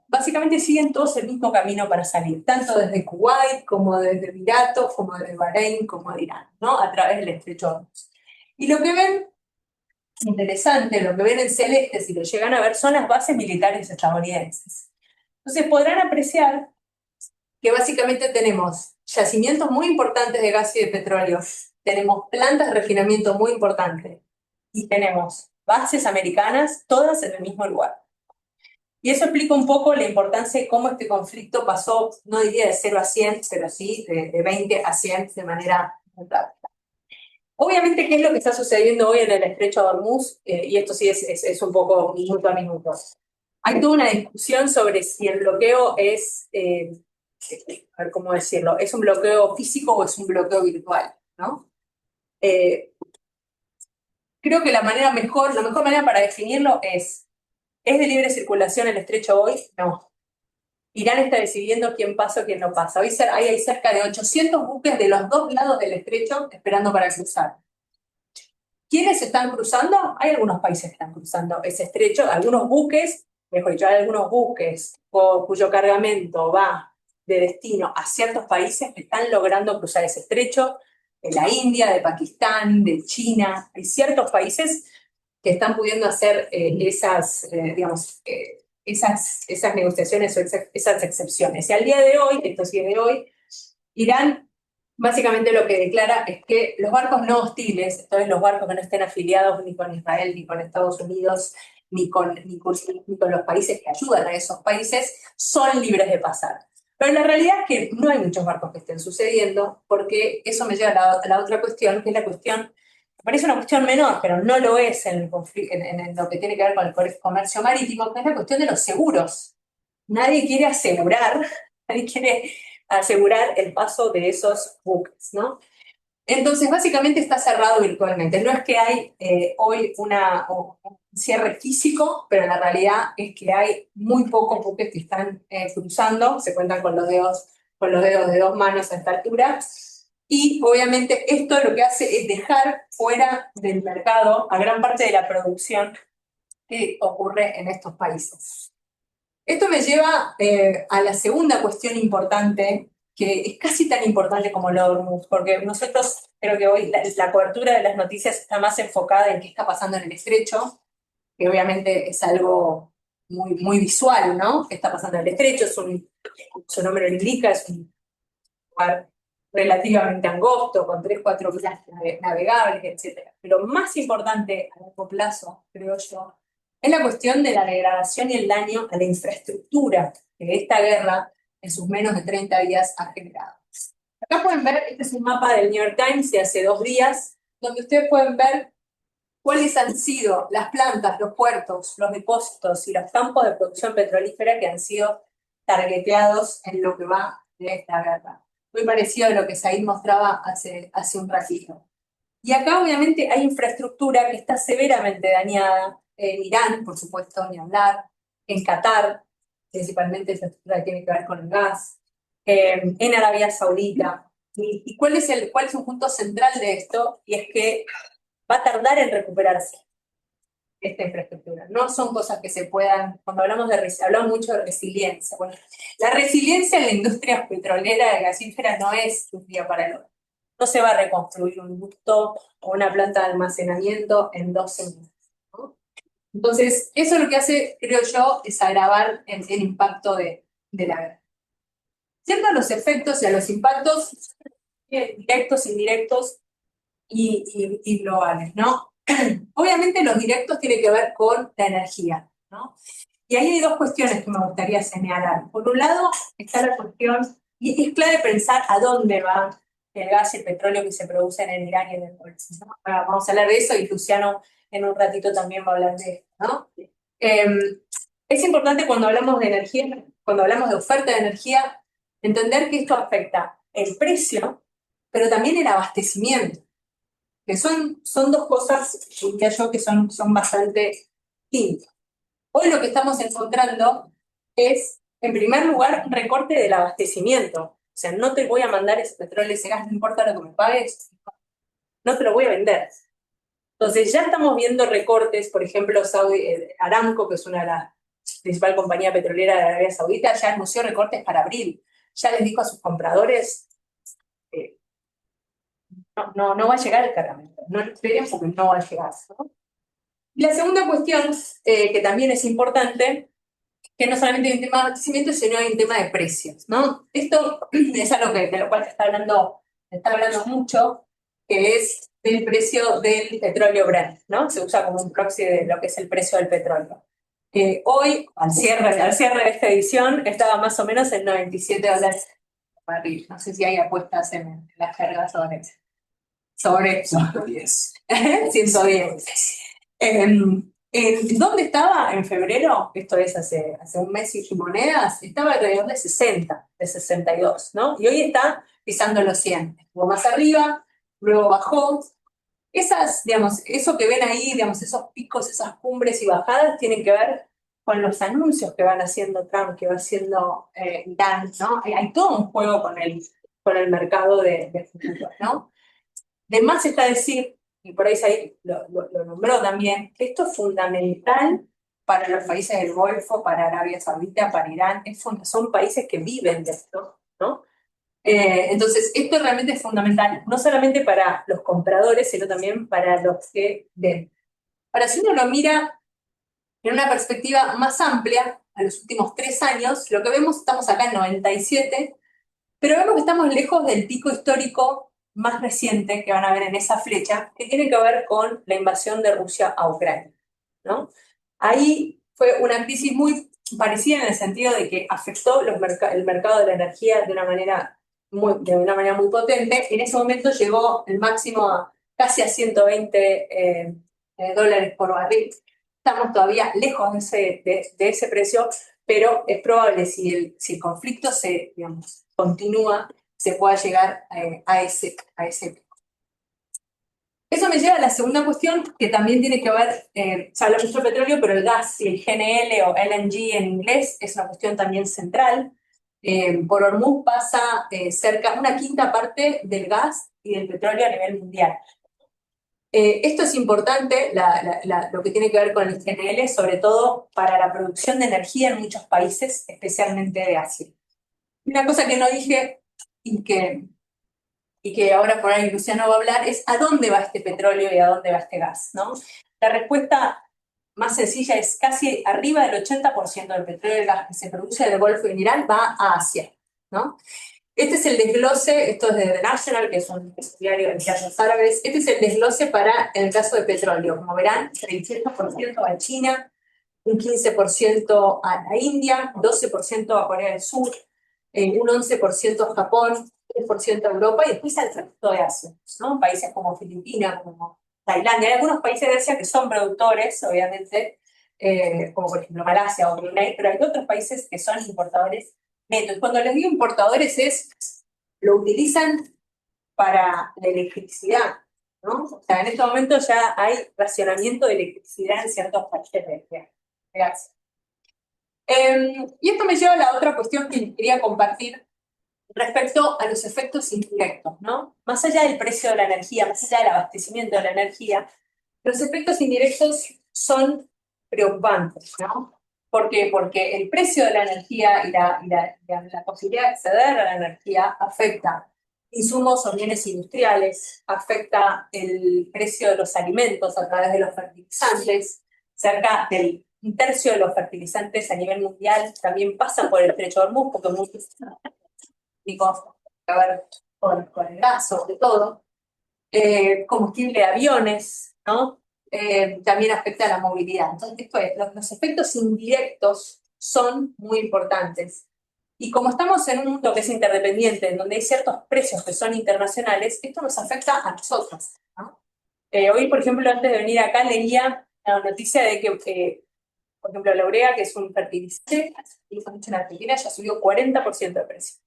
básicamente siguen todos el mismo camino para salir, tanto desde Kuwait, como desde Emiratos, como desde Bahrein, como de Irán, ¿no? A través del estrecho de Hormuz. Y lo que ven, interesante, lo que ven en celeste, si lo llegan a ver, son las bases militares estadounidenses. Entonces podrán apreciar que básicamente tenemos yacimientos muy importantes de gas y de petróleo, tenemos plantas de refinamiento muy importantes y tenemos bases americanas, todas en el mismo lugar. Y eso explica un poco la importancia de cómo este conflicto pasó, no diría de 0 a 100, pero sí de 20 a 100 de manera muy rápida. Obviamente, ¿qué es lo que está sucediendo hoy en el estrecho de Hormuz? Y esto sí es un poco minuto a minuto. Hay toda una discusión sobre si el bloqueo es, a ver cómo decirlo, ¿es un bloqueo físico o es un bloqueo virtual? ¿No? Creo que la mejor manera para definirlo ¿es de libre circulación el estrecho hoy? No. Irán está decidiendo quién pasa o quién no pasa. Hoy hay cerca de 800 buques de los dos lados del estrecho esperando para cruzar. ¿Quiénes están cruzando? Hay algunos países que están cruzando ese estrecho, algunos buques, mejor dicho, hay algunos buques cuyo cargamento va de destino a ciertos países que están logrando cruzar ese estrecho, de la India, de Pakistán, de China. Hay ciertos países que están pudiendo hacer esas negociaciones o esas excepciones. Y al día de hoy, esto sigue de hoy, Irán básicamente lo que declara es que los barcos no hostiles, entonces los barcos que no estén afiliados ni con Israel, ni con Estados Unidos, ni con los países que ayudan a esos países, son libres de pasar. Pero la realidad es que no hay muchos barcos que estén sucediendo, porque eso me lleva a la otra cuestión, que es la cuestión, parece una cuestión menor, pero no lo es en lo que tiene que ver con el comercio marítimo, que es la cuestión de los seguros. Nadie quiere asegurar, nadie quiere asegurar el paso de esos buques, ¿no? Entonces, básicamente está cerrado virtualmente. No es que hay hoy un cierre físico, pero la realidad es que hay muy pocos buques que están cruzando, se cuentan con los dedos de dos manos a esta altura, y obviamente esto lo que hace es dejar fuera del mercado a gran parte de la producción que ocurre en estos países. Esto me lleva a la segunda cuestión importante, que es casi tan importante como lo de Hormuz, porque nosotros creo que hoy la cobertura de las noticias está más enfocada en qué está pasando en el estrecho, que obviamente es algo muy, muy visual, ¿no? ¿Qué está pasando en el estrecho? Su nombre lo indica, es un lugar relativamente angosto, con 3-4 vías navegables, etc. Pero más importante a largo plazo, creo yo, es la cuestión de la degradación y el daño a la infraestructura que esta guerra en sus menos de 30 días ha generado. Acá pueden ver, este es un mapa del New York Times de hace 2 días, donde ustedes pueden ver cuáles han sido las plantas, los puertos, los depósitos y los campos de producción petrolífera que han sido targeteados en lo que va de esta guerra. Muy parecido a lo que Said mostraba hace un ratito. Y acá obviamente hay infraestructura que está severamente dañada en Irán, por supuesto, ni hablar, en Qatar, principalmente esa estructura que tiene que ver con el gas, en Arabia Saudita. ¿Y cuál es un punto central de esto? Y es que va a tardar en recuperarse esta infraestructura. No son cosas que se puedan, cuando hablamos mucho de resiliencia. Bueno, la resiliencia en la industria petrolera de gasífera no es de un día para el otro. No se va a reconstruir un ducto o una planta de almacenamiento en 12 meses, ¿no? Entonces, eso lo que hace, creo yo, es agravar el impacto de la guerra. Cierto, los efectos y a los impactos directos, indirectos y globales, ¿no? Obviamente los directos tienen que ver con la energía, ¿no? Y ahí hay 2 cuestiones que me gustaría señalar. Por un lado está la cuestión, y es clave pensar a dónde va el gas y el petróleo que se producen en Irán y en el Golfo, ¿no? Ahora vamos a hablar de eso y Luciano en un ratito también va a hablar de esto, ¿no? Es importante cuando hablamos de energía, cuando hablamos de oferta de energía, entender que esto afecta el precio, pero también el abastecimiento, que son 2 cosas, diría yo, que son bastante distintas. Hoy lo que estamos encontrando es, en primer lugar, un recorte del abastecimiento. O sea, no te voy a mandar ese petróleo, ese gas, no importa lo que me pagues, no te lo voy a vender. Entonces ya estamos viendo recortes, por ejemplo, Aramco, que es una de las principales compañías petroleras de Arabia Saudita, ya anunció recortes para abril. Ya les dijo a sus compradores, no va a llegar el cargamento, no lo esperen porque no va a llegar, ¿no? Y la segunda cuestión, que también es importante, que no solamente hay un tema de abastecimiento, sino hay un tema de precios, ¿no? Esto es algo de lo cual se está hablando mucho, que es del precio del petróleo Brent, ¿no? Se usa como un proxy de lo que es el precio del petróleo. Hoy, al cierre de esta edición, estaba más o menos en $97 por barril. No sé si hay apuestas en las cargas sobre eso. 110. 110. ¿Dónde estaba en febrero? Esto es hace un mes y monedas. Estaba alrededor de 60, de 62, ¿no? Y hoy está pisando los 100. Estuvo más arriba, luego bajó. Digamos, eso que ven ahí, digamos, esos picos, esas cumbres y bajadas, tienen que ver con los anuncios que van haciendo Trump, que va haciendo Dan, ¿no? Hay todo un juego con el mercado de futuros, ¿no? De más está decir, y por ahí lo nombró también, que esto es fundamental para los países del Golfo, para Arabia Saudita, para Irán, son países que viven de esto, ¿no? Entonces, esto realmente es fundamental, no solamente para los compradores, sino también para los que ven. Ahora, si uno lo mira en una perspectiva más amplia, a los últimos 3 años, lo que vemos, estamos acá en 97, pero vemos que estamos lejos del pico histórico más reciente que van a ver en esa flecha, que tiene que ver con la invasión de Rusia a Ucrania, ¿no? Ahí fue una crisis muy parecida en el sentido de que afectó el mercado de la energía de una manera muy potente. En ese momento llegó el máximo casi a 120 dólares por barril. Estamos todavía lejos de ese precio, pero es probable si el conflicto digamos, continúa, se pueda llegar a ese pico. Eso me lleva a la segunda cuestión, que también tiene que ver, se habla mucho de petróleo, pero el gas y el GNL o LNG en inglés es una cuestión también central. Por Hormuz pasa cerca una quinta parte del gas y del petróleo a nivel mundial. Esto es importante, lo que tiene que ver con el GNL, sobre todo para la producción de energía en muchos países, especialmente de Asia. Una cosa que no dije y que ahora por ahí Luciano va a hablar es a dónde va este petróleo y a dónde va este gas, ¿no? La respuesta más sencilla es casi arriba del 80% del petróleo y el gas que se produce en el Golfo y en Irán va a Asia, ¿no? Este es el desglose, esto es de The National, que es un diario de noticias árabes. Este es el desglose para el caso de petróleo. Como verán, 37% va a China, un 15% a la India, 12% a Corea del Sur, un 11% a Japón, 3% a Europa y después al resto de Asia, ¿no? Países como Filipinas, como Tailandia. Hay algunos países de Asia que son productores, obviamente, como por ejemplo Malasia o Brunei, pero hay otros países que son importadores netos. Cuando les digo importadores lo utilizan para la electricidad, ¿no? O sea, en este momento ya hay racionamiento de electricidad en ciertos países de Asia. Y esto me lleva a la otra cuestión que quería compartir respecto a los efectos indirectos, ¿no? Más allá del precio de la energía, más allá del abastecimiento de la energía, los efectos indirectos son preocupantes, ¿no? ¿Por qué? Porque el precio de la energía y la posibilidad de acceder a la energía afecta insumos o bienes industriales, afecta el precio de los alimentos a través de los fertilizantes, cerca del un tercio de los fertilizantes a nivel mundial también pasan por el estrecho de Hormuz, porque muchos que ver con el gas, sobre todo, combustible de aviones, ¿no? También afecta a la movilidad. Entonces, esto es, los efectos indirectos son muy importantes. Y como estamos en un mundo que es interdependiente, en donde hay ciertos precios que son internacionales, esto nos afecta a nosotros, ¿no? Hoy, por ejemplo, antes de venir acá, leía la noticia de que por ejemplo, la urea, que es un fertilizante, en Argentina ya subió 40% de precio.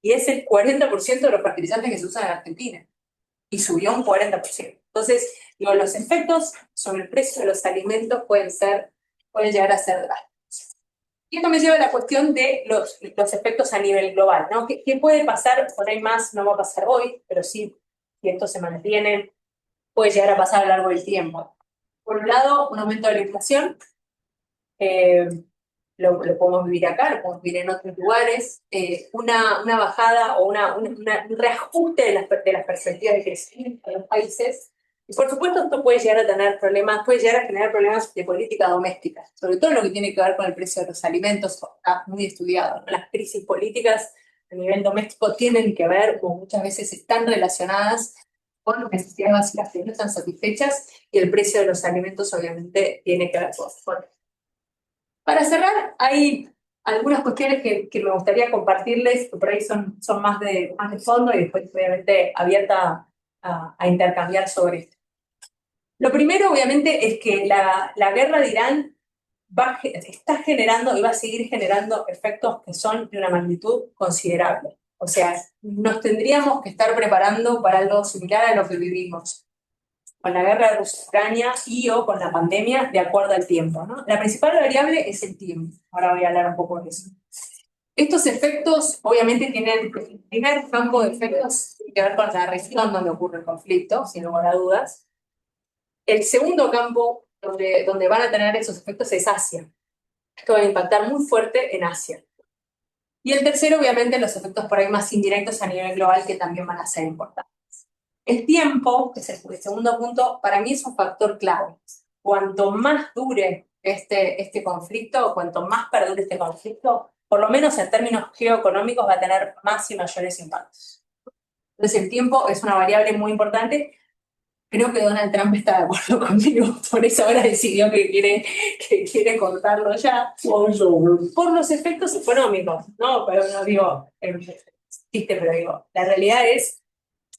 Y es el 40% de los fertilizantes que se usan en Argentina. Y subió un 40%. Entonces, digo, los efectos sobre el precio de los alimentos pueden llegar a ser drásticos. Y esto me lleva a la cuestión de los efectos a nivel global, ¿no? ¿Qué puede pasar? Por ahí más no va a pasar hoy, pero sí, si esto se mantiene, puede llegar a pasar a lo largo del tiempo. Por un lado, un aumento de la inflación. Lo podemos vivir acá, lo podemos vivir en otros lugares, una bajada o un reajuste de las perspectivas de crecimiento de los países. Y por supuesto esto puede llegar a tener problemas, puede llegar a generar problemas de política doméstica, sobre todo lo que tiene que ver con el precio de los alimentos, está muy estudiado, ¿no? Las crisis políticas a nivel doméstico tienen que ver, o muchas veces están relacionadas con necesidades básicas que no están satisfechas, y el precio de los alimentos obviamente tiene que ver con. Para cerrar, hay algunas cuestiones que me gustaría compartirles, que por ahí son más de fondo y después obviamente abierta a intercambiar sobre esto. Lo primero, obviamente, es que la guerra de Irán está generando y va a seguir generando efectos que son de una magnitud considerable. O sea, nos tendríamos que estar preparando para algo similar a lo que vivimos con la guerra de Rusia-Ucrania y o con la pandemia, de acuerdo al tiempo, ¿no? La principal variable es el tiempo. Ahora voy a hablar un poco de eso. Estos efectos, obviamente, tienen el primer campo de efectos tiene que ver con la región donde ocurre el conflicto, sin lugar a dudas. El segundo campo donde van a tener esos efectos es Asia. Esto va a impactar muy fuerte en Asia. Y el tercero, obviamente, los efectos por ahí más indirectos a nivel global que también van a ser importantes. El tiempo, que es el segundo punto, para mí es un factor clave. Cuanto más dure este conflicto, cuanto más perdure este conflicto, por lo menos en términos geoeconómicos va a tener más y mayores impactos. Entonces el tiempo es una variable muy importante. Creo que Donald Trump está de acuerdo conmigo, por eso ahora decidió que quiere cortarlo ya, por los efectos económicos, ¿no? Pero no digo, pero digo, la realidad es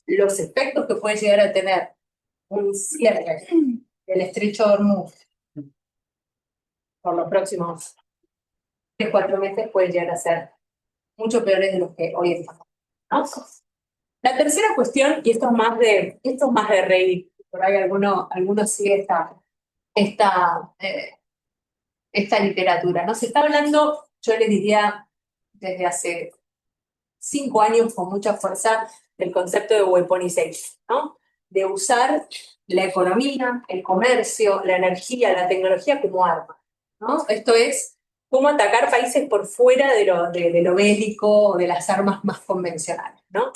los efectos que puede llegar a tener un cierre del estrecho de Hormuz por los próximos 3-4 meses pueden llegar a ser mucho peores de los que hoy estamos, ¿no? La tercera cuestión, y esto es más de Reddit, por ahí alguno sigue esta literatura, ¿no? Se está hablando, yo les diría, desde hace 5 años con mucha fuerza, del concepto de weaponization, ¿no? De usar la economía, el comercio, la energía, la tecnología como arma, ¿no? Esto es cómo atacar países por fuera de lo bélico o de las armas más convencionales, ¿no?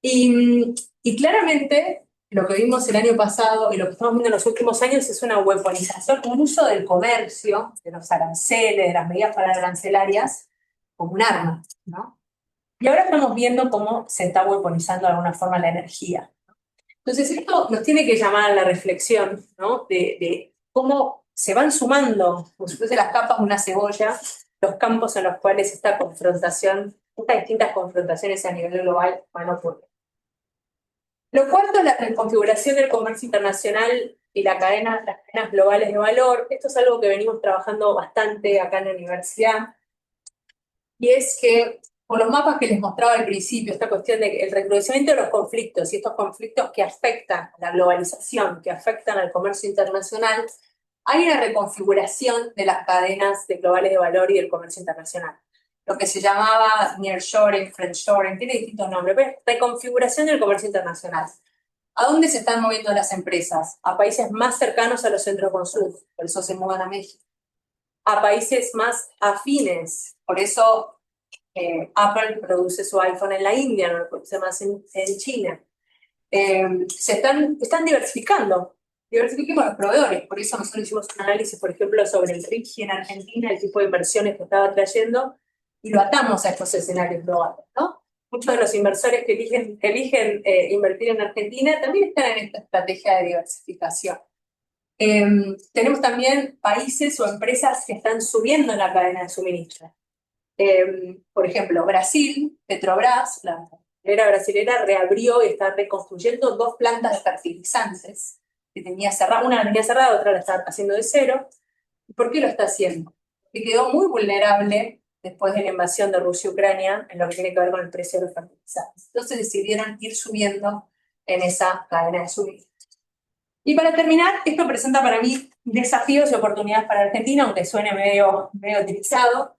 Y claramente lo que vimos el año pasado y lo que estamos viendo en los últimos años es una weaponización, un uso del comercio, de los aranceles, de las medidas arancelarias, como un arma, ¿no? Y ahora estamos viendo cómo se está weaponizando de alguna forma la energía. Entonces esto nos tiene que llamar a la reflexión, ¿no? De cómo se van sumando, como si fuese las capas de una cebolla, los campos en los cuales esta confrontación, estas distintas confrontaciones a nivel global van a ocurrir. Lo cuarto es la reconfiguración del comercio internacional y las cadenas globales de valor. Esto es algo que venimos trabajando bastante acá en la universidad, y es que por los mapas que les mostraba al principio, esta cuestión del recrudecimiento de los conflictos y estos conflictos que afectan a la globalización, que afectan al comercio internacional, hay una reconfiguración de las cadenas globales de valor y del comercio internacional. Lo que se llamaba nearshoring, friendshoring, tiene distintos nombres, pero reconfiguración del comercio internacional. ¿A dónde se están moviendo las empresas? A países más cercanos a los centros de consumo, por eso se mueven a México. A países más afines, por eso Apple produce su iPhone en la India, no lo produce más en China. Están diversificando. Diversifiquemos los proveedores. Por eso nosotros hicimos un análisis, por ejemplo, sobre el RIGI en Argentina, el tipo de inversiones que estaba trayendo, y lo atamos a estos escenarios globales, ¿no? Muchos de los inversores que eligen invertir en Argentina también están en esta estrategia de diversificación. Tenemos también países o empresas que están subiendo en la cadena de suministro. Por ejemplo, Brasil, Petrobras, la petrolera brasilera, reabrió y está reconstruyendo 2 plantas de fertilizantes que tenía cerrada, una la tenía cerrada, otra la está haciendo de cero. ¿Y por qué lo está haciendo? Porque quedó muy vulnerable después de la invasión de Rusia y Ucrania en lo que tiene que ver con el precio de los fertilizantes. Entonces decidieron ir subiendo en esa cadena de suministro. Y para terminar, esto presenta para mí desafíos y oportunidades para Argentina, aunque suene medio utilizado.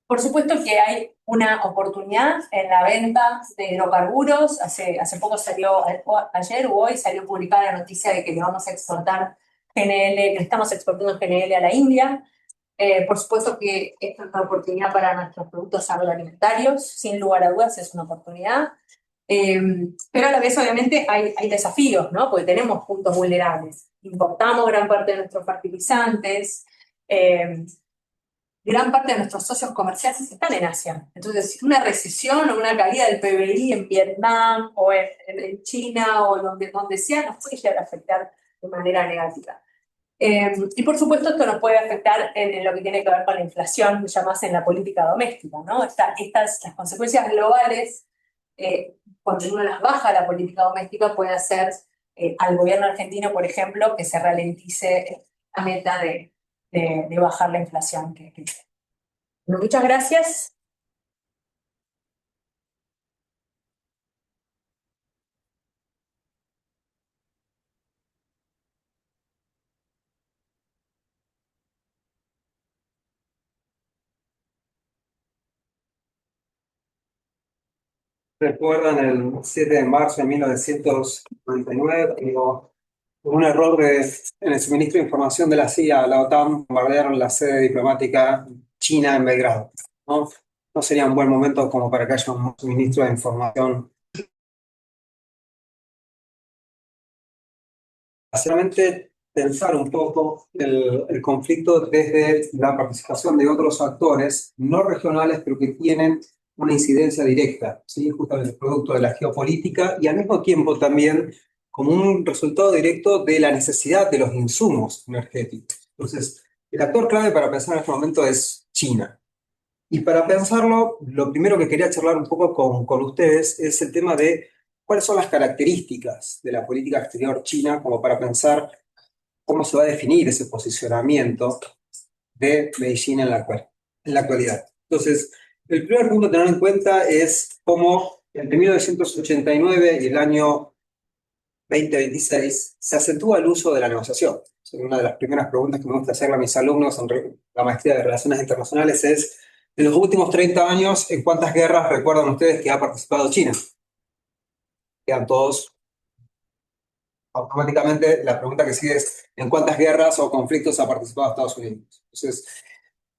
Por supuesto que hay una oportunidad en la venta de hidrocarburos. Hace poco salió, ayer o hoy salió publicada la noticia de que le vamos a exportar GNL, que le estamos exportando GNL a la India. Por supuesto que esta es una oportunidad para nuestros productos agroalimentarios, sin lugar a dudas es una oportunidad. Pero a la vez, obviamente, hay desafíos, ¿no? Porque tenemos puntos vulnerables. Importamos gran parte de nuestros fertilizantes, gran parte de nuestros socios comerciales están en Asia. Entonces, una recesión o una caída del PBI en Vietnam o en China o donde sea, nos puede llegar a afectar de manera negativa. Y por supuesto, esto nos puede afectar en lo que tiene que ver con la inflación, ya más en la política doméstica, ¿no? Las consecuencias globales, cuando uno las baja a la política doméstica, puede hacer al gobierno argentino, por ejemplo, que se ralentice la meta de bajar la inflación. Bueno, muchas gracias. ¿Recuerdan el 7 de marzo de 1999, cuando por un error en el suministro de información de la CIA a la OTAN bombardearon la sede diplomática china en Belgrado? ¿No? No sería un buen momento como para que haya un suministro de información. Básicamente, pensar un poco el conflicto desde la participación de otros actores no regionales, pero que tienen una incidencia directa, ¿sí? Justamente producto de la geopolítica y al mismo tiempo también como un resultado directo de la necesidad de los insumos energéticos. Entonces, el actor clave para pensar en este momento es China. Y para pensarlo, lo primero que quería charlar un poco con ustedes es el tema de cuáles son las características de la política exterior china, como para pensar cómo se va a definir ese posicionamiento de Beijing en la actualidad. Entonces, el primer punto a tener en cuenta es cómo entre 1989 y el año 2026 se acentúa el uso de la negociación. Una de las primeras preguntas que me gusta hacerle a mis alumnos en la maestría de Relaciones Internacionales es, en los últimos 30 años, ¿en cuántas guerras recuerdan ustedes que ha participado China? Quedan todos. Automáticamente la pregunta que sigue es, ¿en cuántas guerras o conflictos ha participado Estados Unidos? Entonces,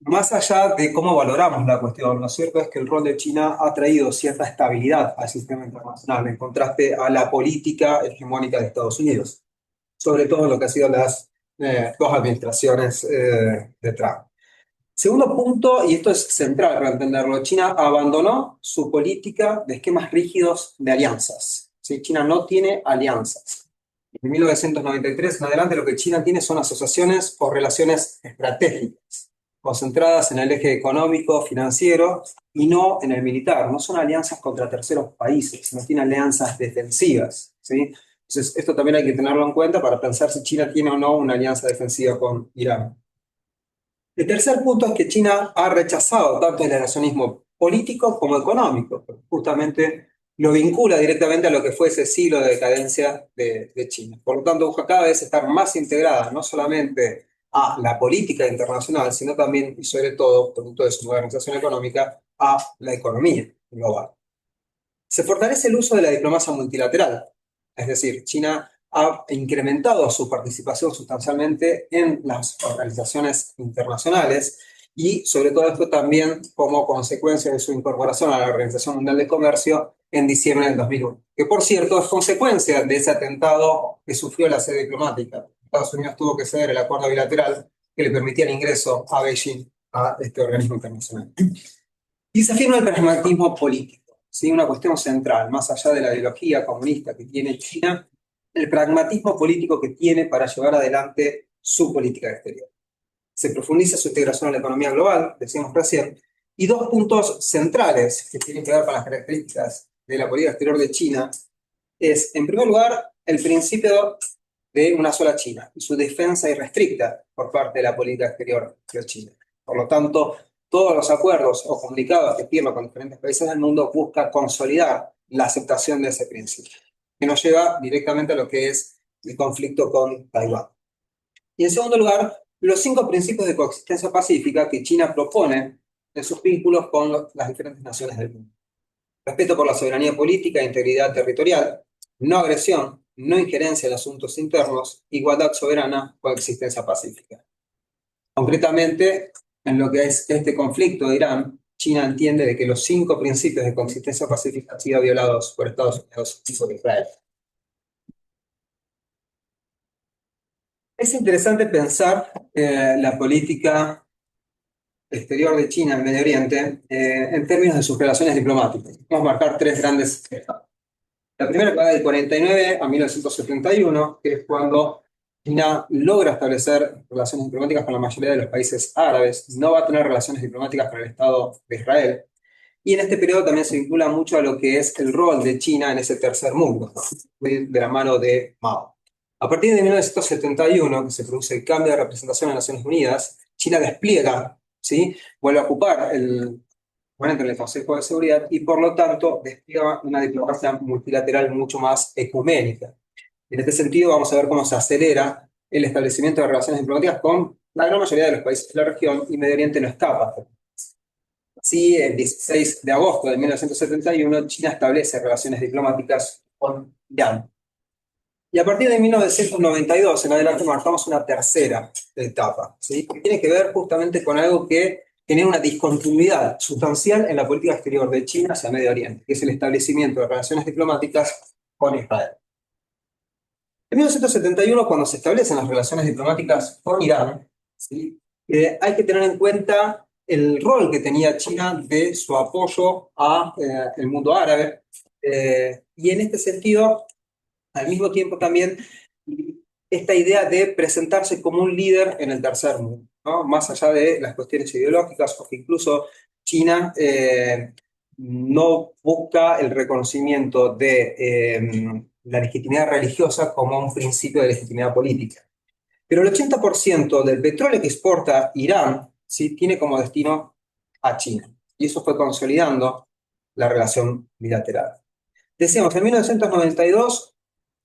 más allá de cómo valoramos la cuestión, lo cierto es que el rol de China ha traído cierta estabilidad al sistema internacional, en contraste a la política hegemónica de Estados Unidos, sobre todo en lo que han sido las 2 administraciones de Trump. Segundo punto, y esto es central para entenderlo, China abandonó su política de esquemas rígidos de alianzas. ¿Sí? China no tiene alianzas. De 1993 en adelante lo que China tiene son asociaciones o relaciones estratégicas, concentradas en el eje económico, financiero y no en el militar. No son alianzas contra terceros países, no tiene alianzas defensivas, ¿sí? Entonces, esto también hay que tenerlo en cuenta para pensar si China tiene o no una alianza defensiva con Irán. El tercer punto es que China ha rechazado tanto el negacionismo político como económico, porque justamente lo vincula directamente a lo que fue ese siglo de decadencia de China. Por lo tanto, busca cada vez estar más integrada, no solamente a la política internacional, sino también, y sobre todo, producto de su modernización económica, a la economía global. Se fortalece el uso de la diplomacia multilateral, es decir, China ha incrementado su participación sustancialmente en las organizaciones internacionales y sobre todo esto también como consecuencia de su incorporación a la Organización Mundial de Comercio en diciembre del 2001, que por cierto es consecuencia de ese atentado que sufrió la sede diplomática. Estados Unidos tuvo que ceder el acuerdo bilateral que le permitía el ingreso a Beijing a este organismo internacional. Y se afirma el pragmatismo político, ¿sí? Una cuestión central, más allá de la ideología comunista que tiene China, el pragmatismo político que tiene para llevar adelante su política exterior. Se profundiza su integración en la economía global, decíamos recién, y dos puntos centrales que tienen que ver con las características de la política exterior de China es, en primer lugar, el principio de una sola China y su defensa irrestricta por parte de la política exterior de China. Por lo tanto, todos los acuerdos o comunicados que firma con diferentes países del mundo buscan consolidar la aceptación de ese principio, que nos lleva directamente a lo que es el conflicto con Taiwán. Y en segundo lugar, los 5 principios de coexistencia pacífica que China propone en sus vínculos con las diferentes naciones del mundo. Respeto por la soberanía política e integridad territorial, no agresión, no injerencia en asuntos internos, igualdad soberana, coexistencia pacífica. Concretamente, en lo que es este conflicto de Irán, China entiende de que los 5 principios de coexistencia pacífica han sido violados por Estados Unidos y por Israel. Es interesante pensar la política exterior de China en Medio Oriente en términos de sus relaciones diplomáticas. Vamos a marcar 3 grandes etapas. La primera va del 49 a 1971, que es cuando China logra establecer relaciones diplomáticas con la mayoría de los países árabes, no va a tener relaciones diplomáticas con el Estado de Israel. Y en este periodo también se vincula mucho a lo que es el rol de China en ese tercer mundo, ¿no? De la mano de Mao. A partir de 1971, que se produce el cambio de representación en Naciones Unidas, China despliega, ¿sí? Vuelve a ocupar el en el Consejo de Seguridad y por lo tanto despliega una diplomacia multilateral mucho más ecuménica. En este sentido vamos a ver cómo se acelera el establecimiento de relaciones diplomáticas con la gran mayoría de los países de la región y Medio Oriente no escapa. Sí, el 16 de agosto de 1971 China establece relaciones diplomáticas con Irán. Y a partir de 1992 en adelante marcamos una tercera etapa, ¿sí? Que tiene que ver justamente con algo que genera una discontinuidad sustancial en la política exterior de China hacia Medio Oriente, que es el establecimiento de relaciones diplomáticas con Israel. En 1971, cuando se establecen las relaciones diplomáticas con Irán, ¿sí? Hay que tener en cuenta el rol que tenía China de su apoyo al mundo árabe, y en este sentido, al mismo tiempo también esta idea de presentarse como un líder en el tercer mundo, ¿no? Más allá de las cuestiones ideológicas, porque incluso China no busca el reconocimiento de la legitimidad religiosa como un principio de legitimidad política. Pero el 80% del petróleo que exporta Irán, ¿sí? Tiene como destino a China. Y eso fue consolidando la relación bilateral. Decíamos, en 1992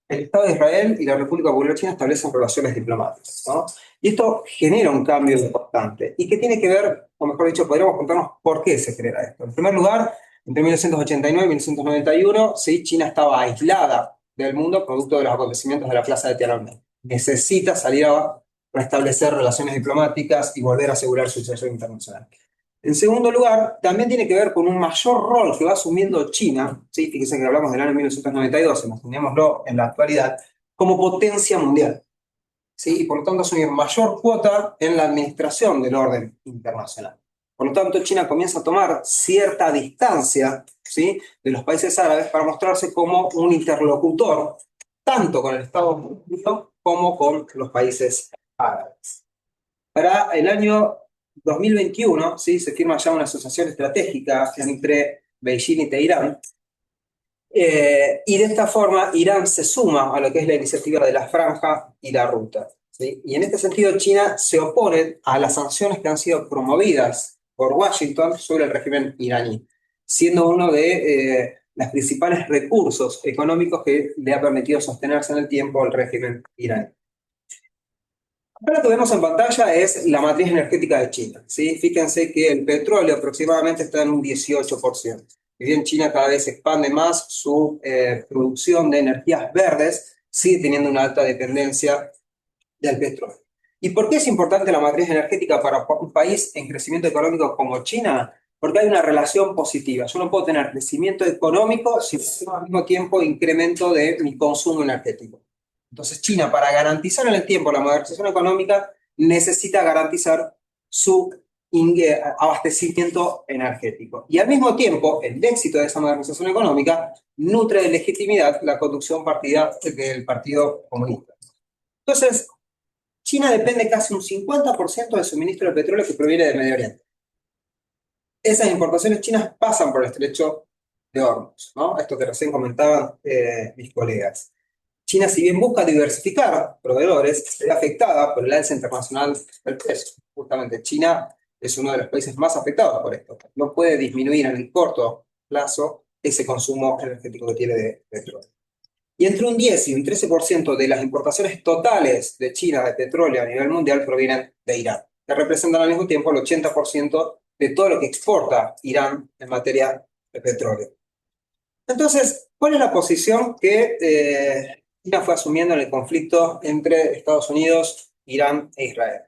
el Estado de Israel y la República Popular China establecen relaciones diplomáticas, ¿no? Y esto genera un cambio importante. ¿Y qué tiene que ver, o mejor dicho, podríamos contarnos por qué se genera esto? En primer lugar, entre 1989 y 1991, ¿sí? China estaba aislada del mundo producto de los acontecimientos de la Plaza de Tiananmen. Necesita salir a restablecer relaciones diplomáticas y volver a asegurar su situación internacional. En segundo lugar, también tiene que ver con un mayor rol que va asumiendo China, ¿sí? Fíjense que hablamos del año 1992, imaginémoslo en la actualidad, como potencia mundial, ¿sí? Y por lo tanto asumir mayor cuota en la administración del orden internacional. Por lo tanto, China comienza a tomar cierta distancia, ¿sí? De los países árabes para mostrarse como un interlocutor tanto con el Estados Unidos como con los países árabes. Para el año 2021, ¿sí? Se firma ya una asociación estratégica entre Beijing y Teherán, y de esta forma Irán se suma a lo que es la iniciativa de la Franja y la Ruta, ¿sí? Y en este sentido China se opone a las sanciones que han sido promovidas por Washington sobre el régimen iraní, siendo uno de los principales recursos económicos que le ha permitido sostenerse en el tiempo al régimen iraní. Ahora lo que vemos en pantalla es la matriz energética de China, ¿sí? Fíjense que el petróleo aproximadamente está en un 18%. Si bien China cada vez expande más su producción de energías verdes, sigue teniendo una alta dependencia del petróleo. ¿Y por qué es importante la matriz energética para un país en crecimiento económico como China? Porque hay una relación positiva. Yo no puedo tener crecimiento económico si al mismo tiempo incremento de mi consumo energético. Entonces China, para garantizar en el tiempo la modernización económica, necesita garantizar su abastecimiento energético. Y al mismo tiempo, el éxito de esa modernización económica nutre de legitimidad la conducción partida del Partido Comunista. Entonces, China depende casi un 50% del suministro de petróleo que proviene del Medio Oriente. Esas importaciones chinas pasan por el estrecho de Hormuz, ¿no? Esto que recién comentaban mis colegas. China, si bien busca diversificar proveedores, se ve afectada por el alza internacional del precio. Justamente China es uno de los países más afectados por esto. No puede disminuir en el corto plazo ese consumo energético que tiene de petróleo. Y entre un 10 y un 13% de las importaciones totales de China de petróleo a nivel mundial provienen de Irán, que representan al mismo tiempo el 80% de todo lo que exporta Irán en materia de petróleo. Entonces, ¿cuál es la posición que China fue asumiendo en el conflicto entre Estados Unidos, Irán e Israel?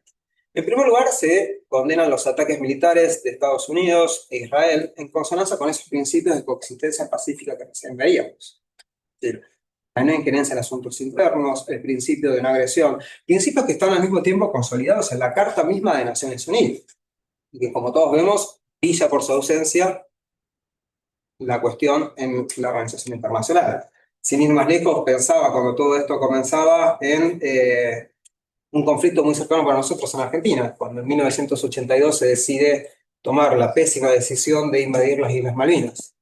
En primer lugar, se condenan los ataques militares de Estados Unidos e Israel en consonancia con esos principios de coexistencia pacífica que recién veíamos. Es decir, la no injerencia en asuntos internos, el principio de no agresión, principios que están al mismo tiempo consolidados en la Carta misma de Naciones Unidas, y que, como todos vemos, brilla por su ausencia la cuestión en la organización internacional. Sin ir más lejos, pensaba cuando todo esto comenzaba en un conflicto muy cercano para nosotros en Argentina, cuando en 1982 se decide tomar la pésima decisión de invadir las Islas Malvinas.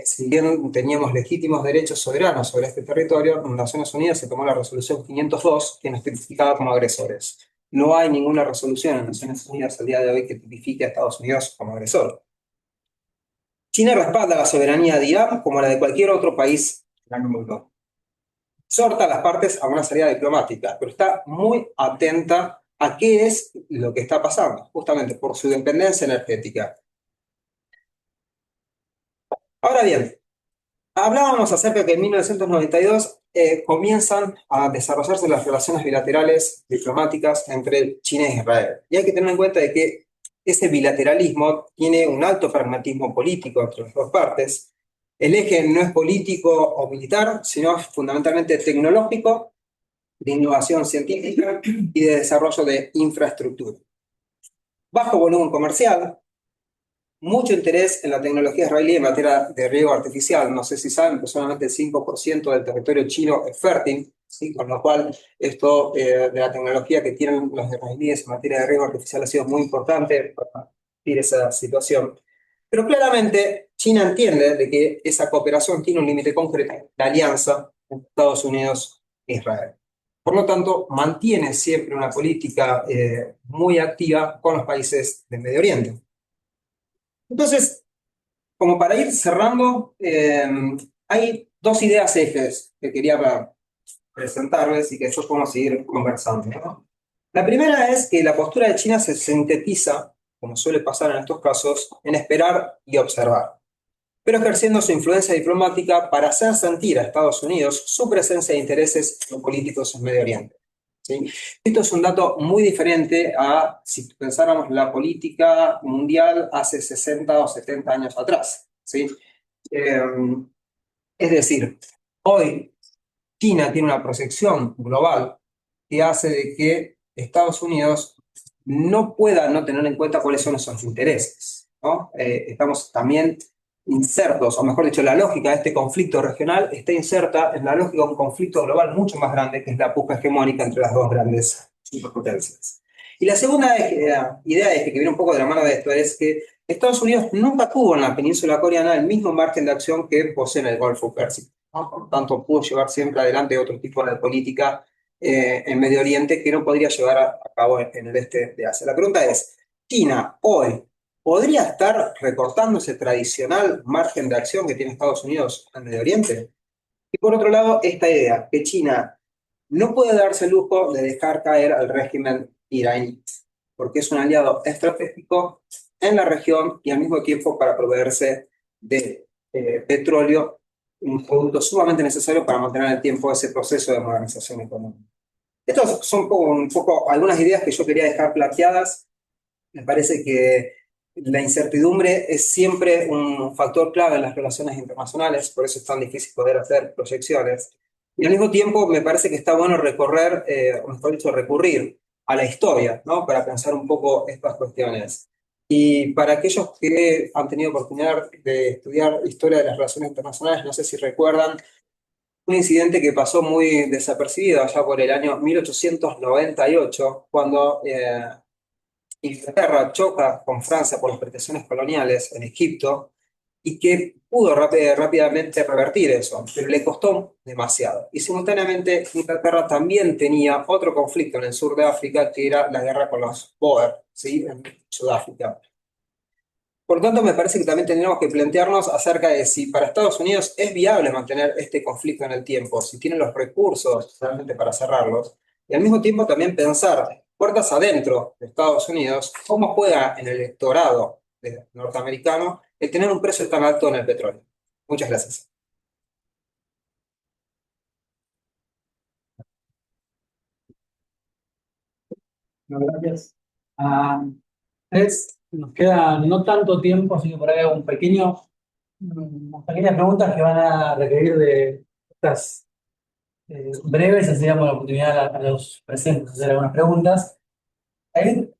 Si bien teníamos legítimos derechos soberanos sobre este territorio, en Naciones Unidas se tomó la resolución 502 que nos tipificaba como agresores. No hay ninguna resolución en Naciones Unidas al día de hoy que tipifique a Estados Unidos como agresor. China respalda la soberanía de Irán como la de cualquier otro país del mundo. Exhorta a las partes a una salida diplomática, pero está muy atenta a qué es lo que está pasando, justamente por su dependencia energética. Ahora bien, hablábamos acerca de que en 1992 comienzan a desarrollarse las relaciones bilaterales diplomáticas entre China e Israel. Y hay que tener en cuenta de que ese bilateralismo tiene un alto pragmatismo político entre las dos partes. El eje no es político o militar, sino fundamentalmente tecnológico, de innovación científica y de desarrollo de infraestructura. Bajo volumen comercial, mucho interés en la tecnología israelí en materia de riego artificial. No sé si saben, pero solamente el 5% del territorio chino es fértil, ¿sí? Con lo cual esto de la tecnología que tienen los israelíes en materia de riego artificial ha sido muy importante para combatir esa situación. Pero claramente China entiende de que esa cooperación tiene un límite concreto, la alianza entre Estados Unidos e Israel. Por lo tanto, mantiene siempre una política muy activa con los países del Medio Oriente. Entonces, como para ir cerrando, hay dos ideas ejes que quería presentarles y que después podemos seguir conversando, ¿no? La primera es que la postura de China se sintetiza, como suele pasar en estos casos, en esperar y observar, pero ejerciendo su influencia diplomática para hacer sentir a Estados Unidos su presencia de intereses políticos en Medio Oriente. ¿Sí? Esto es un dato muy diferente a si pensáramos la política mundial hace 60 o 70 años atrás. ¿Sí? Es decir, hoy China tiene una proyección global que hace de que Estados Unidos no pueda no tener en cuenta cuáles son esos intereses, ¿no? Estamos también insertos, o mejor dicho, la lógica de este conflicto regional está inserta en la lógica de un conflicto global mucho más grande, que es la puja hegemónica entre las dos grandes superpotencias. Y la segunda idea que viene un poco de la mano de esto es que Estados Unidos nunca tuvo en la península coreana el mismo margen de acción que posee en el Golfo Pérsico, ¿no? Por lo tanto, pudo llevar siempre adelante otro tipo de política en Medio Oriente que no podría llevar a cabo en el este de Asia. La pregunta es, ¿China hoy podría estar recortando ese tradicional margen de acción que tiene Estados Unidos en Medio Oriente? Y por otro lado, esta idea, que China no puede darse el lujo de dejar caer al régimen iraní, porque es un aliado estratégico en la región y al mismo tiempo para proveerse de petróleo, un producto sumamente necesario para mantener el tiempo ese proceso de modernización económica. Estas son un poco algunas ideas que yo quería dejar planteadas. Me parece que la incertidumbre es siempre un factor clave en las relaciones internacionales, por eso es tan difícil poder hacer proyecciones. Y al mismo tiempo me parece que está bueno recorrer, o mejor dicho, recurrir a la historia, ¿no? Para pensar un poco estas cuestiones. Y para aquellos que han tenido oportunidad de estudiar historia de las relaciones internacionales, no sé si recuerdan un incidente que pasó muy desapercibido allá por el año 1898, cuando Inglaterra choca con Francia por las pretensiones coloniales en Egipto y que pudo rápidamente revertir eso, pero le costó demasiado. Y simultáneamente Inglaterra también tenía otro conflicto en el sur de África, que era la guerra con los Boer, ¿sí? En Sudáfrica. Por lo tanto, me parece que también tendríamos que plantearnos acerca de si para Estados Unidos es viable mantener este conflicto en el tiempo, si tienen los recursos realmente para cerrarlos, y al mismo tiempo también pensar puertas adentro de Estados Unidos, cómo juega en el electorado norteamericano el tener un precio tan alto en el petróleo. Muchas gracias. No, gracias. Nos queda no tanto tiempo, así que por ahí hago unas pequeñas preguntas que van a requerir de estas breves, así damos la oportunidad a los presentes de hacer algunas preguntas. Ahí,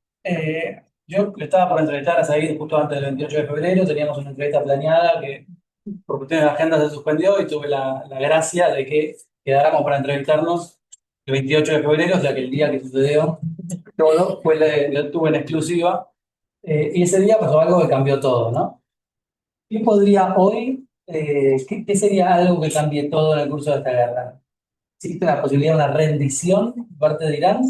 yo le estaba por entrevistar a Said justo antes del 28 de febrero, teníamos una entrevista planeada que por cuestiones de agenda se suspendió y tuve la gracia de que quedáramos para entrevistarnos el 28 de febrero, o sea que el día que sucedió todo lo tuve en exclusiva. Y ese día pasó algo que cambió todo, ¿no? ¿Qué podría hoy, qué sería algo que cambie todo en el curso de esta guerra? ¿Existe la posibilidad de una rendición por parte de Irán?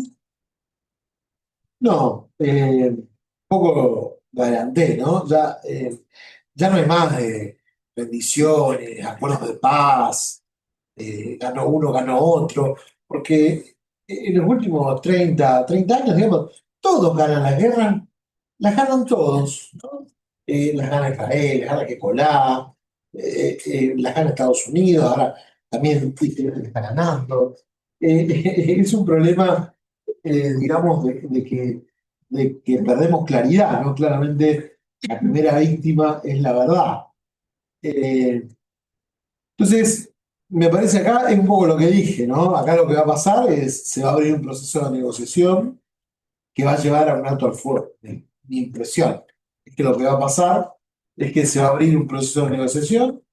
No, un poco lo adelanté, ¿no? Ya no hay más rendiciones, acuerdos de paz, ganó uno, ganó otro, porque en los últimos 30 años, digamos, todos ganan la guerra, las ganan todos, ¿no? Las gana Israel, las gana Hezbollah, las gana Estados Unidos, ahora también Israel está ganando. Es un problema, digamos, de que perdemos claridad, ¿no? Claramente la primera víctima es la verdad. Eh, entonces, me parece acá es un poco lo que dije, ¿no? Acá lo que va a pasar es, se va a abrir un proceso de negociación que va a llevar a un alto al fuego. Mi impresión es que lo que va a pasar es que se va a abrir un proceso de negociación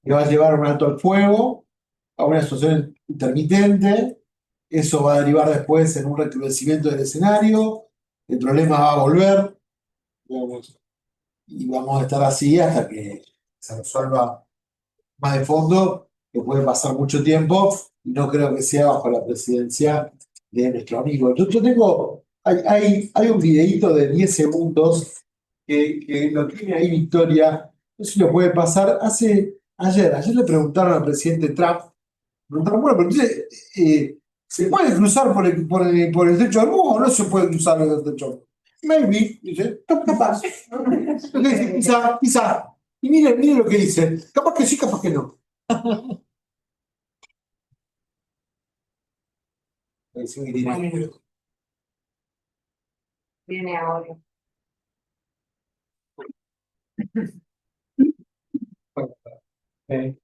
que va a llevar a un alto al fuego, a una situación intermitente. Eso va a derivar después en un recrudecimiento del escenario, el problema va a volver, digamos, y vamos a estar así hasta que se resuelva más de fondo, que puede pasar mucho tiempo, y no creo que sea bajo la presidencia de nuestro amigo. Yo tengo, hay un videíto de 10 segundos que lo tiene ahí Victoria, no sé si lo puede pasar. Ayer le preguntaron al presidente Trump, preguntaron, bueno, pero entonces, ¿se puede cruzar por el techo del muro o no se puede cruzar por el techo del muro? Maybe, dice, capaz. Dice, quizá. Y mire lo que dice, capaz que sí, capaz que no. Sí, Viene ahora. Eh,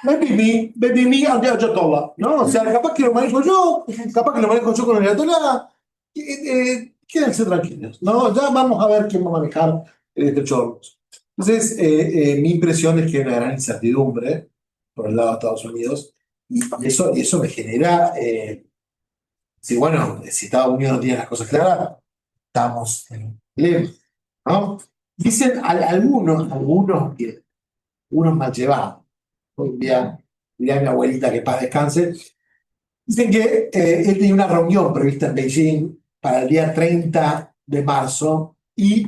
Maybe me, Ayatollah, ¿no? O sea, capaz que lo manejo yo con el Ayatollah. quédense tranquilos. No, ya vamos a ver quién va a manejar el estrecho de Hormuz. Entonces, mi impresión es que hay una gran incertidumbre por el lado de Estados Unidos y eso me genera, si bueno, si Estados Unidos no tiene las cosas claras, estamos en un problema, ¿no? Dicen algunos que unos mal llevados. Hoy día, dirá mi abuelita que paz descanse. Dicen que él tenía una reunión prevista en Beijing para el día 30 de marzo y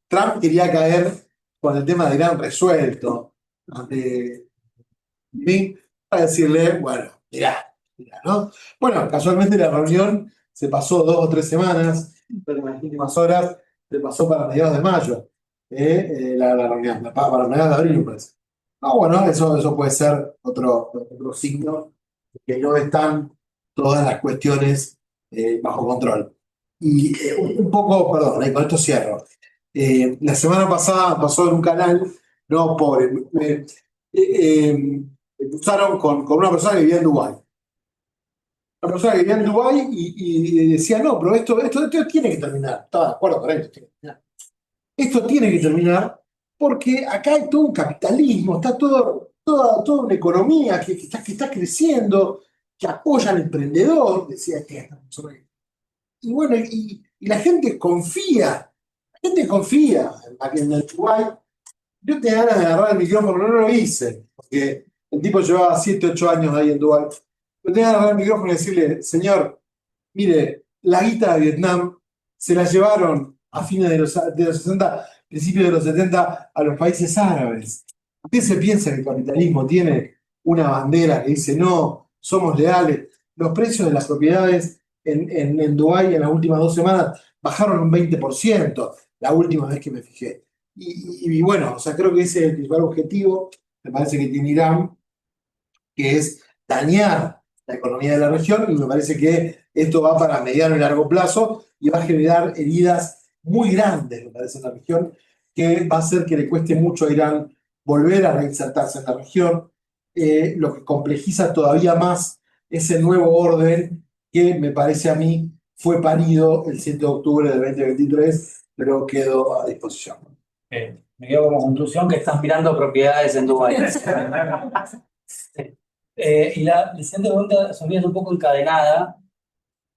Trump quería caer con el tema de Irán resuelto ante Xi para decirle, bueno, mirá, ¿no? Bueno, casualmente la reunión se pasó 2 o 3 semanas, pero en las últimas horas se pasó para mediados de mayo, la reunión, para mediados de abril, me parece. Ah, bueno, eso puede ser otro signo de que no están todas las cuestiones bajo control. Y un poco, perdón, con esto cierro. La semana pasada pasó en un canal, no, pobre, me cruzaron con una persona que vivía en Dubái. Una persona que vivía en Dubái y decía, no, pero esto tiene que terminar. Estaba de acuerdo con esto. Tiene que terminar. Esto tiene que terminar porque acá hay todo un capitalismo, está toda una economía que está creciendo, que apoya al emprendedor, decía esta persona. Y bueno, y la gente confía en el Dubái. Yo tenía ganas de agarrar el micrófono, no lo hice, porque el tipo llevaba 7, 8 años ahí en Dubái. Yo tenía ganas de agarrar el micrófono y decirle, señor, mire, la guita de Vietnam se la llevaron a fines de los 60, principios de los 70 a los países árabes. ¿Usted se piensa que el capitalismo tiene una bandera que dice, no, somos leales? Los precios de las propiedades en Dubái en las últimas 2 semanas bajaron un 20%, la última vez que me fijé. Y bueno, o sea, creo que ese es el principal objetivo, me parece que tiene Irán, que es dañar la economía de la región, y me parece que esto va para mediano y largo plazo y va a generar heridas muy grandes, me parece, en la región, que va a hacer que le cueste mucho a Irán volver a reinsertarse en la región, lo que complejiza todavía más ese nuevo orden que me parece a mí fue parido el 7 de octubre del 2023, pero quedó a disposición. Me quedo como conclusión que estás mirando propiedades en Dubái. Y la siguiente pregunta, Sofía, es un poco encadenada.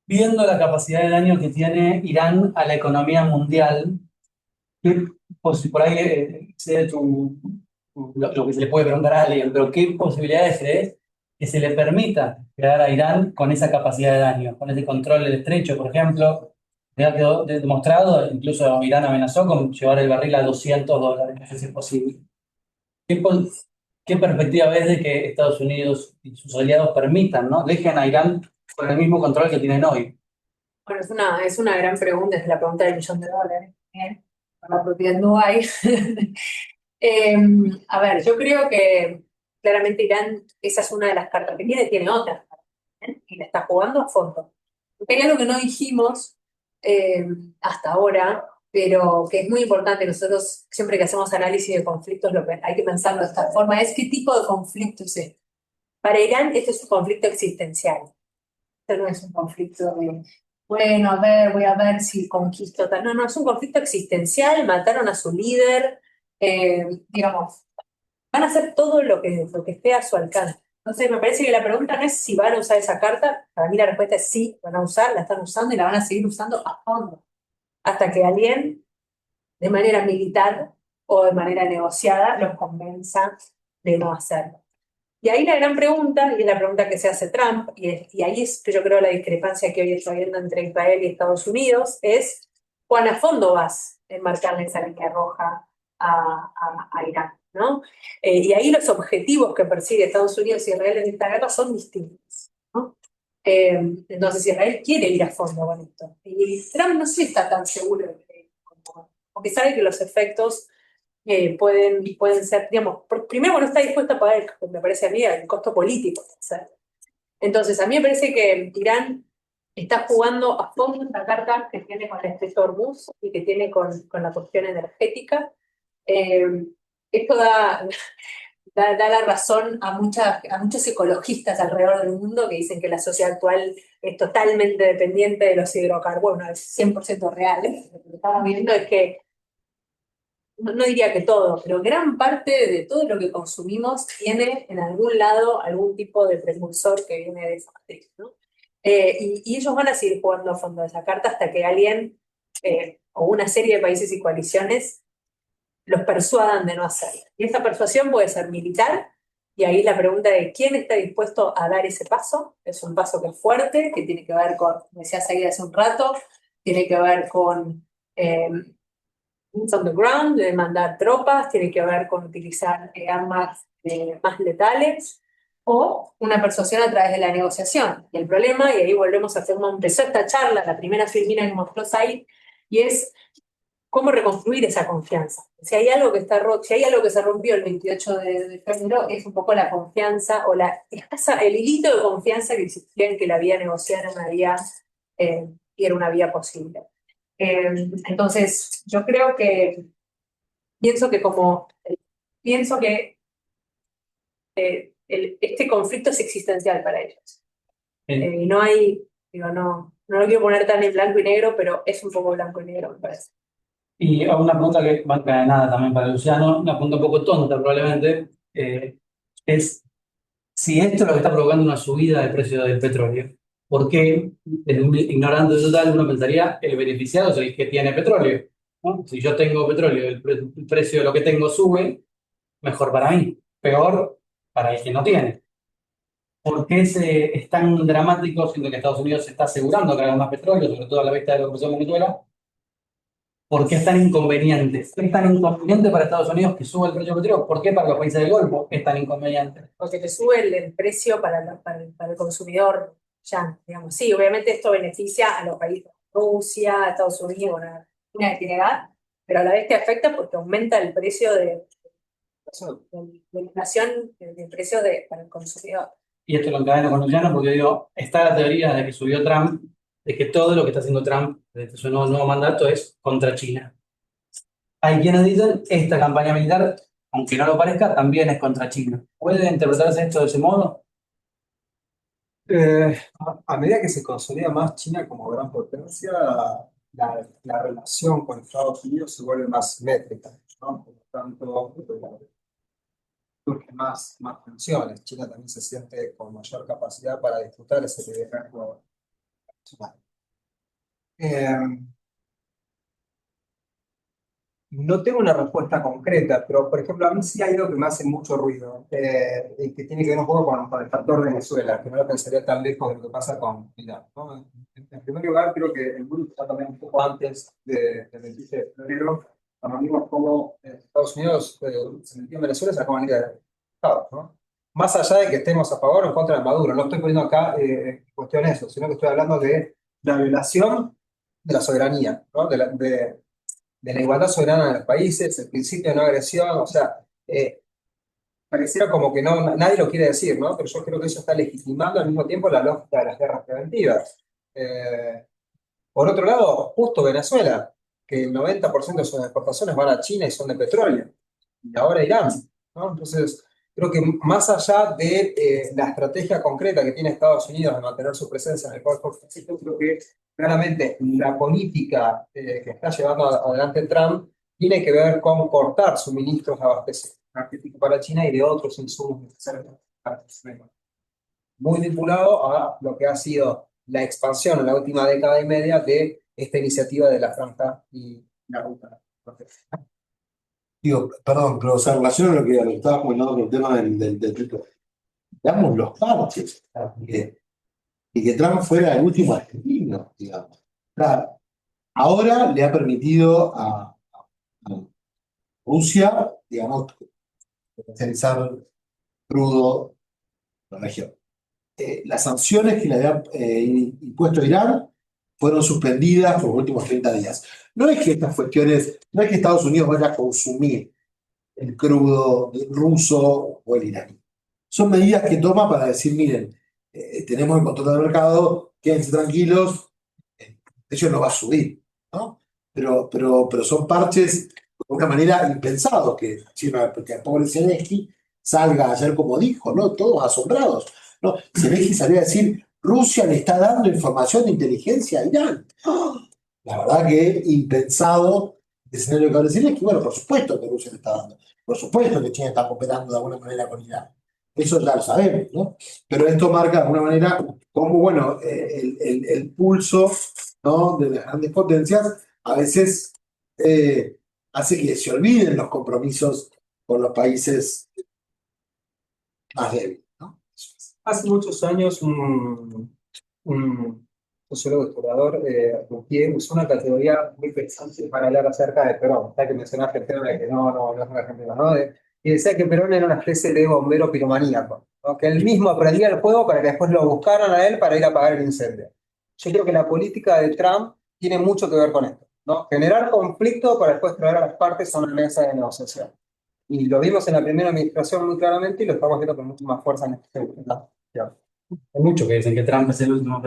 Viendo la capacidad de daño que tiene Irán a la economía mundial, por ahí sé lo que se le puede preguntar a alguien, pero ¿qué posibilidades crees que se le permita quedar a Irán con esa capacidad de daño, con ese control del estrecho, por ejemplo? Ya quedó demostrado, incluso Irán amenazó con llevar el barril a $200, no sé si es posible. ¿Qué, qué perspectiva ves de que Estados Unidos y sus aliados permitan, ¿no? Dejen a Irán con el mismo control que tienen hoy? Bueno, es una gran pregunta, es la pregunta del $1.000.000. Bien, con la propiedad no hay. Eh, a ver, yo creo que claramente Irán, esa es una de las cartas que tiene otras, y la está jugando a fondo. Porque hay algo que no dijimos eh, hasta ahora, pero que es muy importante. Nosotros, siempre que hacemos análisis de conflictos, lo que hay que pensarlo de esta forma es qué tipo de conflicto es este. Para Irán, este es un conflicto existencial. Este no es un conflicto de, bueno, a ver, voy a ver si conquisto tal. No, no, es un conflicto existencial. Mataron a su líder. Digamos, van a hacer todo lo que esté a su alcance. Entonces, me parece que la pregunta no es si van a usar esa carta. Para mí la respuesta es sí, van a usar, la están usando y la van a seguir usando a fondo. Hasta que alguien, de manera militar o de manera negociada, los convenza de no hacerlo. Y ahí la gran pregunta, y es la pregunta que se hace Trump, y ahí es que yo creo la discrepancia que hoy está habiendo entre Israel y Estados Unidos, es cuán a fondo vas en marcarle esa línea roja a Irán, ¿no? Y ahí los objetivos que persigue Estados Unidos y Israel en esta guerra son distintos, ¿no? Entonces Israel quiere ir a fondo con esto. Y Trump no sé si está tan seguro porque sabe que los efectos pueden ser, digamos, primero no está dispuesto a pagar, me parece a mí, el costo político de hacerlo. Entonces, a mí me parece que Irán está jugando a fondo esta carta que tiene con el estrecho de Hormuz y que tiene con la cuestión energética. Esto da, da la razón a muchos ecologistas alrededor del mundo que dicen que la sociedad actual es totalmente dependiente de los hidrocarburos, es 100% real. Lo que estamos viendo es que, no diría que todo, pero gran parte de todo lo que consumimos tiene en algún lado algún tipo de precursor que viene de esa materia, ¿no? Y ellos van a seguir jugando a fondo de esa carta hasta que alguien o una serie de países y coaliciones los persuadan de no hacerlo. Y esa persuasión puede ser militar, y ahí la pregunta de quién está dispuesto a dar ese paso, es un paso que es fuerte, que tiene que ver con, como decía Said hace un rato, tiene que ver con boots on the ground, de mandar tropas, tiene que ver con utilizar armas más letales, o una persuasión a través de la negociación. Y el problema, y ahí volvemos a cómo empezó esta charla, la primera Filipina que mostró Said, y es cómo reconstruir esa confianza. Si hay algo que está roto, si hay algo que se rompió el 28 de febrero, es un poco la confianza o el hilito de confianza que existía en que la vía negociada era una vía, y era una vía posible. Entonces, yo creo que pienso que pienso que este conflicto es existencial para ellos. No hay, digo, no lo quiero poner tan en blanco y negro, pero es un poco blanco y negro, me parece. Y una pregunta que va de nada también para Luciano, una pregunta un poco tonta probablemente, es si esto es lo que está provocando una subida del precio del petróleo, ¿por qué, desde un ignorante total, uno pensaría el beneficiado es el que tiene petróleo? ¿No? Si yo tengo petróleo, el precio de lo que tengo sube, mejor para mí, peor para el que no tiene. ¿Por qué es tan dramático, siendo que Estados Unidos se está asegurando que haga más petróleo, sobre todo a la vista de lo que pasó en Venezuela? ¿Por qué es tan inconveniente? ¿Es tan inconveniente para Estados Unidos que suba el precio del petróleo? ¿Por qué para los países del Golfo es tan inconveniente? Porque te sube el precio para el consumidor ya, digamos. Sí, obviamente esto beneficia a los países, Rusia, Estados Unidos, bueno, Argentina que tiene gas, pero a la vez te afecta porque aumenta el precio de la inflación, el precio para el consumidor. Y esto lo encadeno con Luciano porque digo, está la teoría de que subió Trump, de que todo lo que está haciendo Trump desde su nuevo mandato es contra China. Hay quienes dicen, esta campaña militar, aunque no lo parezca, también es contra China. ¿Puede interpretarse esto de ese modo? A medida que se consolida más China como gran potencia, la relación con Estados Unidos se vuelve más simétrica, ¿no? Por lo tanto, surgen más tensiones. China también se siente con mayor capacidad para disfrutar ese liderazgo nacional. No tengo una respuesta concreta, pero por ejemplo, a mí sí hay algo que me hace mucho ruido, y que tiene que ver un poco con el factor Venezuela, que no lo pensaría tan lejos de lo que pasa con Irán, ¿no? En primer lugar, creo que el mundo está también un poco antes del 27 de febrero, cuando vimos cómo Estados Unidos se metió en Venezuela y sacó manera de Estado, ¿no? Más allá de que estemos a favor o en contra de Maduro, no estoy poniendo acá en cuestión eso, sino que estoy hablando de la violación de la soberanía, ¿no? De la igualdad soberana de los países, el principio de no agresión, o sea, pareciera como que nadie lo quiere decir, ¿no? Pero yo creo que eso está legitimando al mismo tiempo la lógica de las guerras preventivas. Por otro lado, justo Venezuela, que el 90% de sus exportaciones van a China y son de petróleo, y ahora Irán, ¿no? Entonces, creo que más allá de la estrategia concreta que tiene Estados Unidos de mantener su presencia en el Golfo Pérsico, creo que claramente la política que está llevando adelante Trump tiene que ver con cortar suministros de abastecimiento energético para China y de otros insumos necesarios para Venezuela. Muy vinculado a lo que ha sido la expansión en la última década y media de esta iniciativa de la franja y la ruta. Digo, perdón, pero o sea, en relación a lo que estaba comentando con el tema del Twitter, damos los parches y que Trump fuera el último argentino, digamos. Claro, ahora le ha permitido a Rusia, digamos, comercializar crudo en la región. Las sanciones que le había impuesto Irán fueron suspendidas por los últimos 30 días. No es que estas cuestiones, no es que Estados Unidos vaya a consumir el crudo ruso o el iraní. Son medidas que toma para decir, miren, tenemos el control del mercado, quédense tranquilos, el precio no va a subir, ¿no? Pero son parches de una manera impensados, porque el pobre Zelensky salga ayer como dijo, ¿no? Todos asombrados, ¿no? Zelensky salió a decir, Rusia le está dando información de inteligencia a Irán. ¡Ah! La verdad que impensado el escenario que acaba de decir es que, bueno, por supuesto que Rusia le está dando, por supuesto que China está cooperando de alguna manera con Irán. Eso ya lo sabemos, ¿no? Pero esto marca de alguna manera como, bueno, el pulso, ¿no? De las grandes potencias a veces hace que se olviden los compromisos con los países más débiles, ¿no? Hace muchos años un sociólogo historiador, Ruquier, usó una categoría muy interesante para hablar acerca de Perón. Ya que mencionaste el tema de que no es un argentino, ¿no? Y decía que Perón era una especie de bombero piromaníaco, ¿no? Que él mismo aprendía el fuego para que después lo buscaran a él para ir a apagar el incendio. Yo creo que la política de Trump tiene mucho que ver con esto, ¿no? Generar conflicto para después traer a las partes a una mesa de negociación. Y lo vimos en la primera administración muy claramente y lo estamos viendo con mucha más fuerza en este segundo. Hay muchos que dicen que Trump es el último